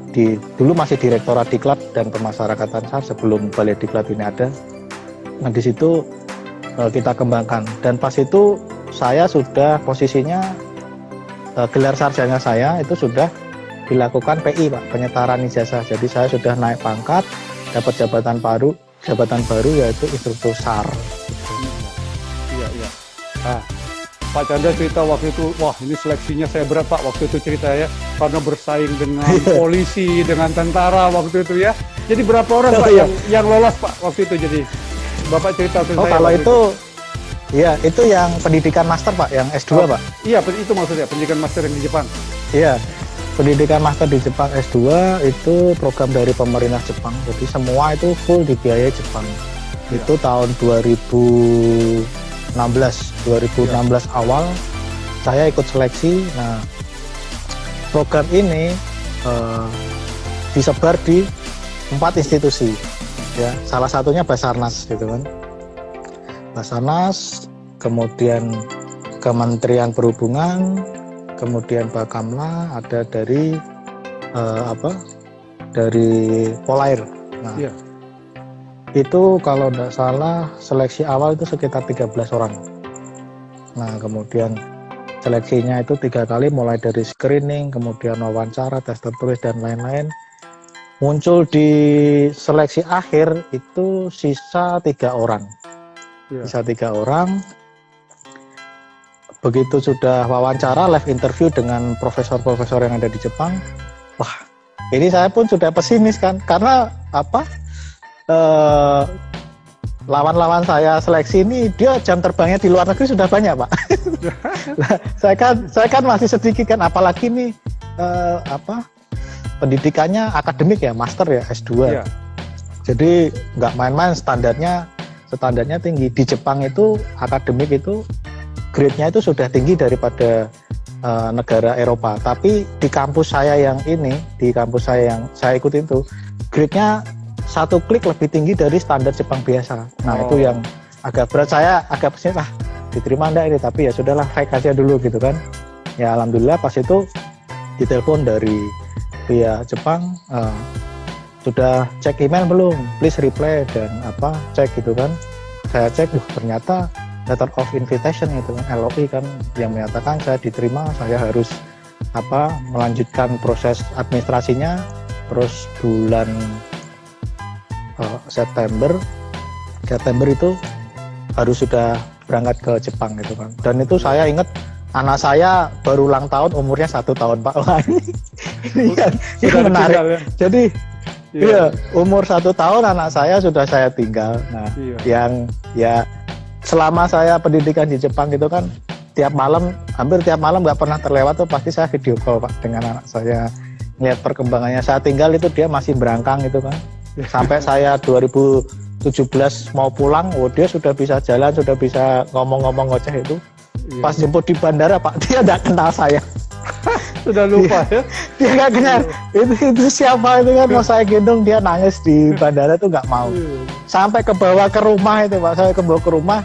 dulu masih Direktorat Diklat dan Pemasyarakatan SAR sebelum Balai Diklat ini ada. Nah di situ kita kembangkan dan pas itu saya sudah posisinya gelar sarjana saya itu sudah dilakukan PI Pak, penyetaran ijazah. Jadi saya sudah naik pangkat, dapat jabatan baru yaitu instruktur SAR. Iya. Nah, Pak Chandra cerita waktu itu, wah ini seleksinya saya berat Pak waktu itu cerita ya, karena bersaing dengan polisi, dengan tentara waktu itu ya. Jadi berapa orang Pak yang lolos Pak waktu itu? Jadi Bapak cerita ke saya. Kalau itu, ya itu yang pendidikan master Pak, yang S2 Pak. Iya, itu maksudnya pendidikan master yang di Jepang. Iya. pendidikan master di Jepang S2 itu program dari pemerintah Jepang. Jadi semua itu full dibiayai Jepang. Ya. Itu tahun 2016 awal saya ikut seleksi. Nah, program ini disebar di 4 institusi. Ya, salah satunya Basarnas gitu kan. Basarnas, kemudian Kementerian Perhubungan, kemudian Bakamla, ada dari dari Polair. Nah, Iya. itu kalau tidak salah seleksi awal itu sekitar 13 orang. Nah, kemudian seleksinya itu 3 kali, mulai dari screening, kemudian wawancara, tes tertulis, dan lain-lain. Muncul di seleksi akhir itu sisa 3 orang. Iya. Sisa 3 orang. Begitu sudah wawancara, live interview dengan profesor-profesor yang ada di Jepang, wah, ini saya pun sudah pesimis kan, karena lawan-lawan saya seleksi ini dia jam terbangnya di luar negeri sudah banyak, Pak. saya kan masih sedikit kan, apalagi nih pendidikannya akademik ya, master ya, S2. Iya. Jadi nggak main-main, standarnya tinggi. Di Jepang itu akademik itu grade-nya itu sudah tinggi daripada negara Eropa. Tapi di kampus saya yang saya ikutin itu, grade-nya 1 klik lebih tinggi dari standar Jepang biasa. Nah, itu yang agak berat. Saya agak pesimis, diterima enggak ini, tapi ya sudahlah, fake aja dulu gitu kan. Ya alhamdulillah pas itu ditelepon dari pihak Jepang, sudah cek email belum? Please reply, dan cek gitu kan. Saya cek, ternyata letter of invitation itu kan, LOI kan, yang menyatakan saya diterima, saya harus melanjutkan proses administrasinya. Terus bulan September itu harus sudah berangkat ke Jepang gitu kan. Dan itu saya ingat anak saya baru ulang tahun, umurnya 1 tahun, Pak. Wah, ini yang menarik. Ya? Jadi iya, umur 1 tahun anak saya sudah saya tinggal. Nah, yang ya selama saya pendidikan di Jepang gitu kan, hampir tiap malam nggak pernah terlewat tuh pasti saya video call, Pak, dengan anak saya, lihat perkembangannya. Saya tinggal itu dia masih berangkang gitu kan. Sampai saya 2017 mau pulang, dia sudah bisa jalan, sudah bisa ngomong-ngomong ngoceh itu. Pas jemput di bandara, Pak, dia nggak kenal saya. Sudah lupa ya? Dia nggak kenal. Itu siapa itu kan, mau saya gendong, dia nangis di bandara tuh nggak mau. Sampai kebawa ke rumah itu, Pak, saya kebawa ke rumah.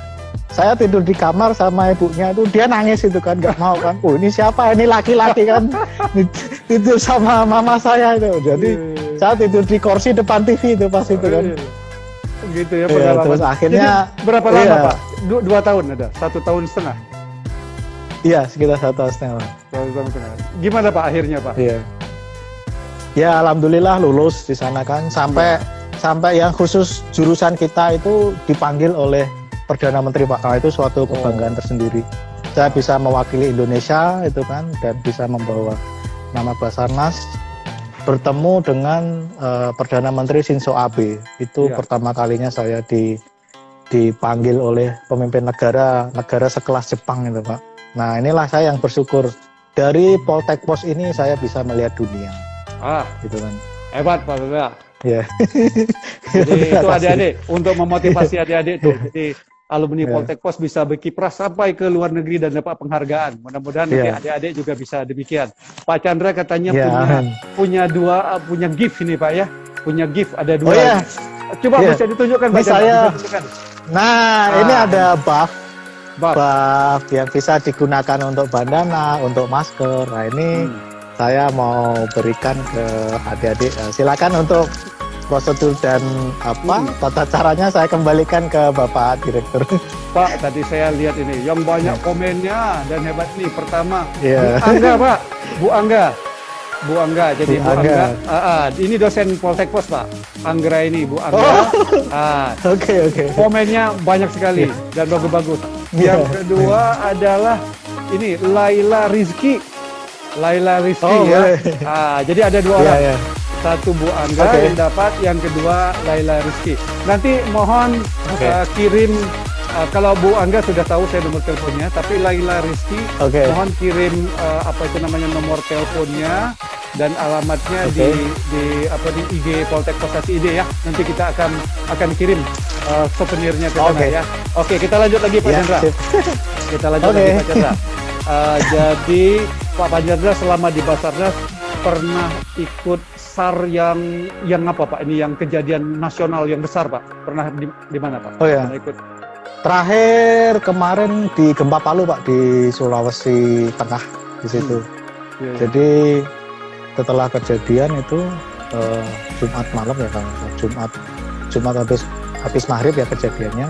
Saya tidur di kamar sama ibunya itu, dia nangis itu kan, nggak mau kan. Ini siapa? Ini laki-laki kan. Tidur sama mama saya itu. Jadi saya tidur di kursi depan TV itu pas itu kan. Gitu ya pengalaman. Terus akhirnya jadi, berapa lama, Pak? 2 tahun ada? 1 tahun setengah? Iya, sekitar 1 tahun setengah. 1 tahun setengah. Gimana, Pak, akhirnya, Pak? Iya. Ya alhamdulillah lulus di sana kan. Sampai yang khusus jurusan kita itu dipanggil oleh Perdana Menteri, Pak. Nah, itu suatu kebanggaan tersendiri. Saya bisa mewakili Indonesia itu kan, dan bisa membawa nama Basarnas, bertemu dengan Perdana Menteri Shinzo Abe. Itu pertama kalinya saya dipanggil oleh pemimpin negara sekelas Jepang itu, Pak. Nah, inilah saya yang bersyukur, dari Poltek Pos ini saya bisa melihat dunia. Gitu kan. Hebat, Pak Beba. Ya. Jadi itu adik-adik, untuk memotivasi adik-adik tuh. Jadi alumni Poltek Pos bisa berkiprah sampai ke luar negeri dan dapat penghargaan. Mudah-mudahan nanti adik-adik juga bisa demikian. Pak Chandra katanya punya gift ini, Pak ya. Punya gift, ada 2. Coba bisa ditunjukkan, Pak Chandra. Ini ada buff yang bisa digunakan untuk bandana, untuk masker. Nah, ini saya mau berikan ke adik-adik. Silakan untuk prosedur dan tata caranya saya kembalikan ke Bapak Direktur. Pak, tadi saya lihat ini yang banyak komennya dan hebat nih. Pertama, Bu Angga, Pak. Bu Angga. Jadi Bu Angga. Ini dosen Poltek Pos, Pak. Anggra ini, Bu Angga. Oke. Komennya banyak sekali dan bagus-bagus. Yang kedua adalah ini Laila Rizky ya. Jadi ada 2 orang. Satu Bu Angga yang dapat, yang kedua Laila Rizky. Nanti mohon kirim, kalau Bu Angga sudah tahu saya nomor teleponnya, tapi Laila Rizky mohon kirim nomor teleponnya dan alamatnya Oke. di IG Poltek Kostasi ID ya. Nanti kita akan kirim souvenirnya ke sana Oke. ya. Oke, kita lanjut lagi Pak Ya, Chandra. sip. Kita lanjut Oke. lagi Pak Chandra. Jadi Pak Chandra selama di Basarnas pernah ikut SAR yang apa Pak? Ini yang kejadian nasional yang besar Pak. Pernah di mana Pak? Oh ya. Pernah ikut. Terakhir kemarin di Gempa Palu Pak, di Sulawesi Tengah di situ. Iya, iya. Jadi setelah kejadian itu Jumat malam ya, kalau Jumat habis maghrib ya kejadiannya.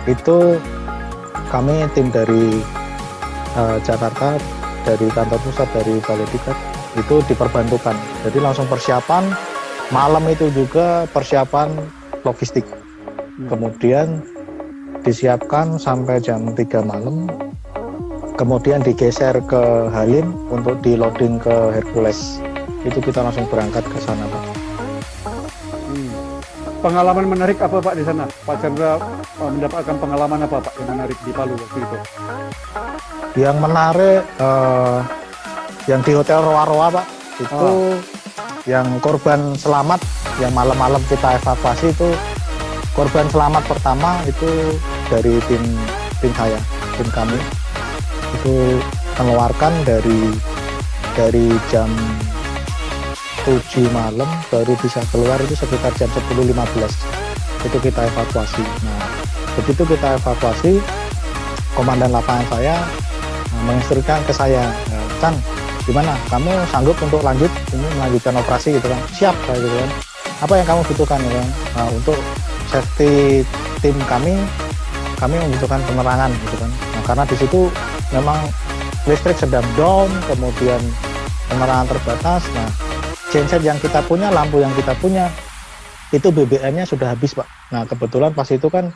Itu kami tim dari Jakarta, dari kantor pusat, dari Balai Diklat itu diperbantukan. Jadi langsung persiapan malam itu juga persiapan logistik. Kemudian disiapkan sampai jam 3 malam, kemudian digeser ke Halim untuk di loading ke Hercules. Itu kita langsung berangkat ke sana Pak. Pengalaman menarik apa Pak di sana? Pak Chandra mendapatkan pengalaman apa Pak yang menarik di Palu waktu itu? Yang menarik yang di Hotel Roa-Roa Pak, itu yang korban selamat yang malam-malam kita evakuasi itu, korban selamat pertama itu dari tim saya, tim kami itu mengeluarkan dari jam 7 malam baru bisa keluar itu sekitar jam 10.15 itu kita evakuasi. Nah begitu kita evakuasi, komandan lapangan saya menginstruksikan ke saya, Chan, gimana kamu sanggup untuk melanjutkan operasi gitu kan? Siap kayak gitu kan. Apa yang kamu butuhkan ya kan? Nah, untuk safety tim kami membutuhkan penerangan gitu kan. Nah, karena di situ memang listrik sedang down, kemudian penerangan terbatas. Nah, genset yang kita punya, lampu yang kita punya itu BBM-nya sudah habis Pak. Nah, kebetulan pas itu kan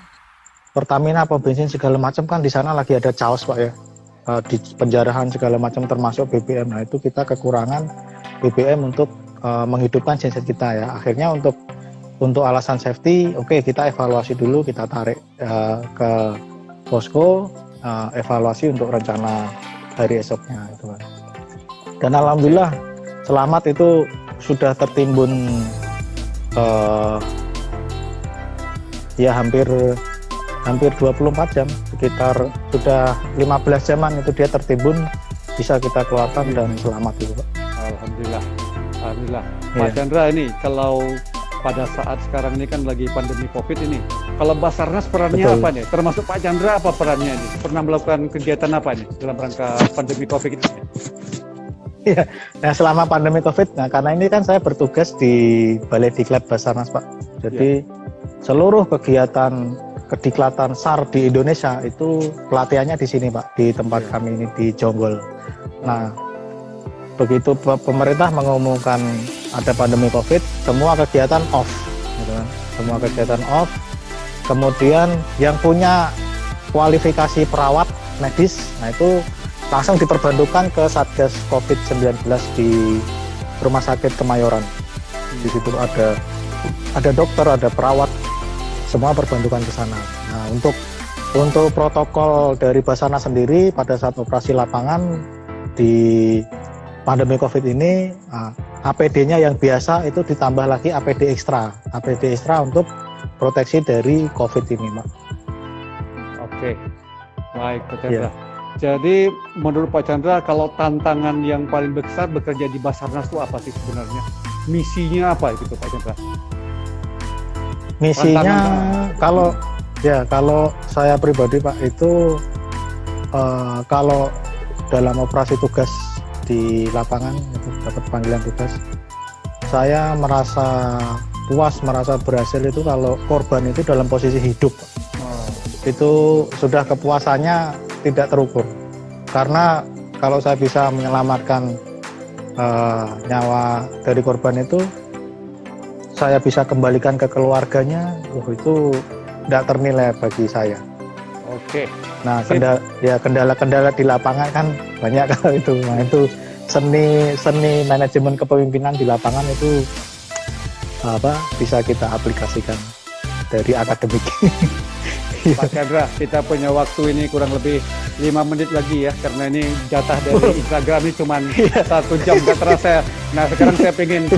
Pertamina, pom bensin segala macam kan di sana lagi ada chaos Pak ya. Di penjarahan segala macam termasuk BBM. Nah, itu kita kekurangan BBM untuk menghidupkan genset kita ya. Akhirnya untuk alasan safety, oke, kita evaluasi dulu, kita tarik ke posko, evaluasi untuk rencana hari esoknya itu kan. Dan alhamdulillah selamat itu sudah tertimbun ya hampir 24 jam, sekitar sudah 15 jaman itu dia tertimbun, bisa kita keluarkan dan selamat itu Pak. Alhamdulillah. Alhamdulillah. Iya. Pak Chandra ini kalau pada saat sekarang ini kan lagi pandemi Covid ini, kalau Basarnas perannya Betul. apa nih? Termasuk Pak Chandra apa perannya ini? Pernah melakukan kegiatan apa nih dalam rangka pandemi Covid ini? Iya, nah selama pandemi Covid, nah karena ini kan saya bertugas di Balai Diklat Basarnas Pak. Jadi seluruh kegiatan kediklatan SAR di Indonesia itu pelatihannya di sini Pak, di tempat kami ini di Jonggol. Nah, begitu pemerintah mengumumkan ada pandemi Covid, semua kegiatan off, gitu kan? Semua kegiatan off. Kemudian yang punya kualifikasi perawat medis, nah itu langsung diperbantukan ke Satgas COVID-19 di Rumah Sakit Kemayoran. Di situ ada dokter, ada perawat, semua perbantukan ke sana. Nah, untuk protokol dari Basarnas sendiri pada saat operasi lapangan di pandemi Covid ini, APD-nya yang biasa itu ditambah lagi APD ekstra untuk proteksi dari Covid ini, Pak. Oke, baik Pak Chandra. Jadi menurut Pak Chandra, kalau tantangan yang paling besar bekerja di Basarnas itu apa sih sebenarnya? Misinya apa itu Pak Chandra? Misinya kalau saya pribadi Pak itu kalau dalam operasi tugas di lapangan itu dapat panggilan tugas, saya merasa puas, merasa berhasil itu kalau korban itu dalam posisi hidup. Itu sudah kepuasannya tidak terukur, karena kalau saya bisa menyelamatkan nyawa dari korban itu, saya bisa kembalikan ke keluarganya, itu tidak ternilai bagi saya. Oke. Nah, kendala-kendala di lapangan kan banyak kalau itu. Nah, itu seni manajemen kepemimpinan di lapangan itu bisa kita aplikasikan dari akademik. Pak Chandra, kita punya waktu ini kurang lebih 5 menit lagi ya, karena ini jatah dari Instagram ini cuma 1 jam gak terasa. Nah sekarang saya pengen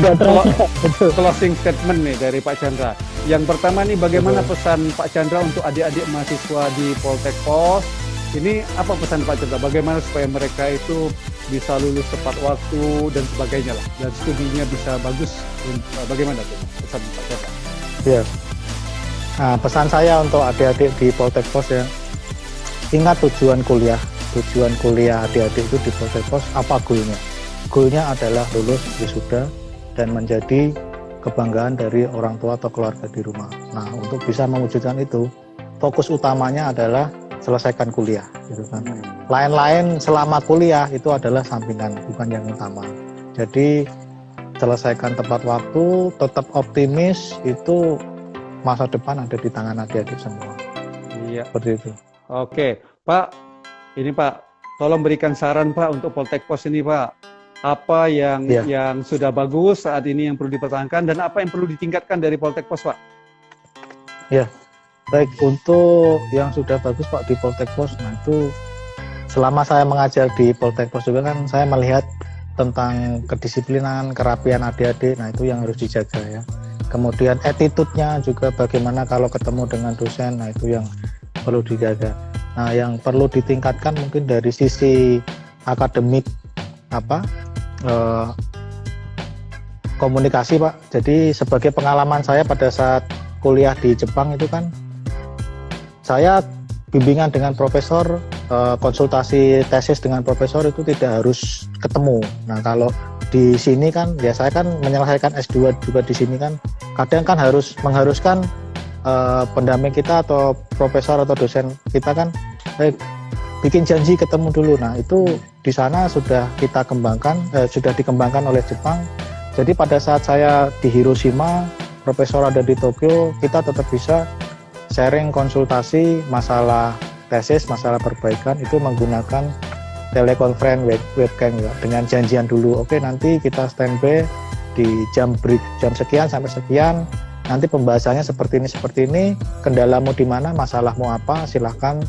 closing statement nih dari Pak Chandra. Yang pertama nih, bagaimana pesan Pak Chandra untuk adik-adik mahasiswa di Poltek Pos? Ini apa pesan Pak Chandra? Bagaimana supaya mereka itu bisa lulus tepat waktu dan sebagainya lah, dan studinya bisa bagus? Bagaimana tuh pesan Pak Chandra? Ya. Nah, pesan saya untuk adik-adik di Poltek Pos ya, ingat tujuan kuliah adik-adik itu di Poltek Pos apa goalnya? Goalnya adalah lulus wisuda dan menjadi kebanggaan dari orang tua atau keluarga di rumah. Nah, untuk bisa mewujudkan itu, fokus utamanya adalah selesaikan kuliah, gitu kan. Lain-lain selama kuliah itu adalah sampingan, bukan yang utama. Jadi selesaikan tepat waktu, tetap optimis, itu masa depan ada di tangan adik-adik semua. Iya. Seperti itu. Oke, Pak. Ini Pak, tolong berikan saran Pak untuk Poltek Pos ini Pak. Apa yang sudah bagus saat ini yang perlu dipertahankan dan apa yang perlu ditingkatkan dari Poltek Pos Pak? Ya, baik, untuk yang sudah bagus Pak di Poltek Pos, nah itu selama saya mengajar di Poltek Pos juga kan saya melihat tentang kedisiplinan, kerapian adik-adik, nah itu yang harus dijaga ya. Kemudian attitude-nya juga bagaimana kalau ketemu dengan dosen, nah itu yang perlu dijaga. Nah yang perlu ditingkatkan mungkin dari sisi akademik komunikasi Pak. Jadi sebagai pengalaman saya pada saat kuliah di Jepang itu kan saya bimbingan dengan profesor, konsultasi tesis dengan profesor itu tidak harus ketemu. Nah kalau di sini kan ya saya kan menyelesaikan S2 juga di sini kan kadang kan mengharuskan pendamping kita atau profesor atau dosen kita kan bikin janji ketemu dulu. Nah itu di sana sudah kita kembangkan, sudah dikembangkan oleh Jepang. Jadi pada saat saya di Hiroshima, profesor ada di Tokyo, kita tetap bisa sharing konsultasi masalah tesis, masalah perbaikan itu menggunakan telekonferensi webcam ya, dengan janjian dulu. Oke, nanti kita standby di jam break jam sekian sampai sekian. Nanti pembahasannya seperti ini, kendalamu di mana, masalahmu apa, silahkan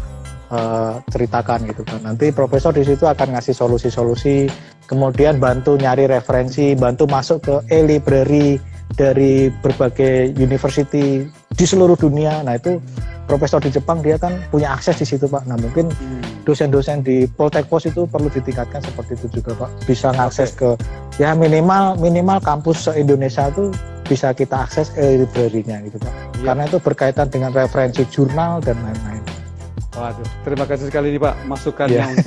ceritakan gitu kan. Nanti profesor di situ akan ngasih solusi-solusi, kemudian bantu nyari referensi, bantu masuk ke e-library dari berbagai university di seluruh dunia. Nah itu profesor di Jepang dia kan punya akses di situ Pak. Nah mungkin dosen-dosen di Poltek Pos itu perlu ditingkatkan seperti itu juga Pak. Bisa mengakses ke ya minimal kampus se-Indonesia itu bisa kita akses e-library-nya gitu Pak. Karena itu berkaitan dengan referensi jurnal dan lain-lain. Waduh, terima kasih sekali nih Pak masukannya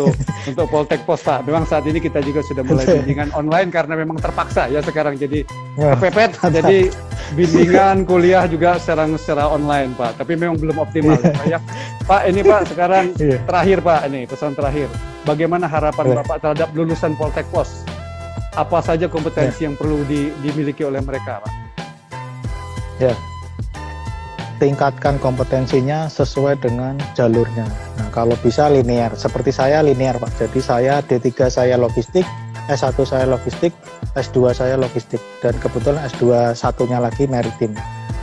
untuk Poltek Pos Pak. Memang saat ini kita juga sudah mulai bimbingan online karena memang terpaksa ya sekarang jadi kepepet. Jadi bimbingan kuliah juga secara online Pak. Tapi memang belum optimal Pak ya. Pak ini Pak sekarang terakhir Pak, ini pesan terakhir. Bagaimana harapan Bapak terhadap lulusan Poltek Pos? Apa saja kompetensi yang perlu dimiliki oleh mereka Pak? Ya. Tingkatkan kompetensinya sesuai dengan jalurnya. Nah, kalau bisa linear. Seperti saya linear, Pak. Jadi saya D3 saya logistik, S1 saya logistik, S2 saya logistik, dan kebetulan S2 satunya lagi maritim.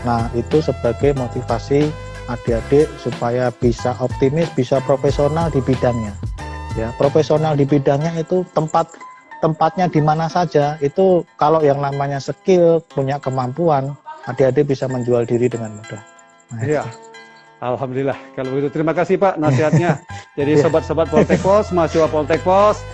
Nah, itu sebagai motivasi adik-adik supaya bisa optimis, bisa profesional di bidangnya. Ya, profesional di bidangnya itu tempatnya di mana saja. Itu kalau yang namanya skill, punya kemampuan, adik-adik bisa menjual diri dengan mudah. Iya, alhamdulillah. Kalau begitu terima kasih Pak nasihatnya. Jadi sobat-sobat Poltek Pos, mahasiswa Poltek Pos,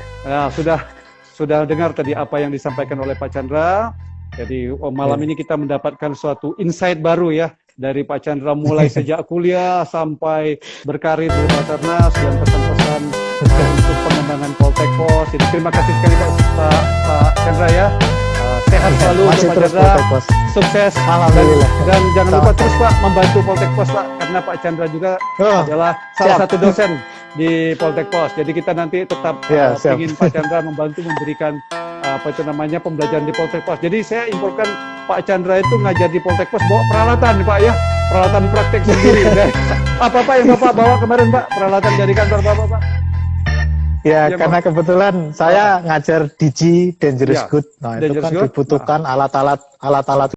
sudah dengar tadi apa yang disampaikan oleh Pak Chandra. Jadi malam ini kita mendapatkan suatu insight baru ya dari Pak Chandra mulai sejak kuliah sampai berkarir di Basarnas dan pesan-pesan untuk pengembangan Poltek Pos. Jadi terima kasih sekali Pak Chandra ya. Sehat selalu Pak Chandra, sukses, dan jangan lupa terus Pak membantu Poltek Pos Pak, karena Pak Chandra juga adalah salah satu dosen di Poltek Pos. Jadi kita nanti tetap ingin Pak Chandra membantu memberikan pembelajaran di Poltek Pos. Jadi saya infokan Pak Chandra itu ngajar di Poltek Pos bawa peralatan Pak ya, peralatan praktek sendiri. Apa yang Bapak bawa kemarin Pak, peralatan dari kantor Bapak Pak? Ya, karena kebetulan saya ngajar Digi Dangerous Good. Nah, itu kan dibutuhkan alat-alat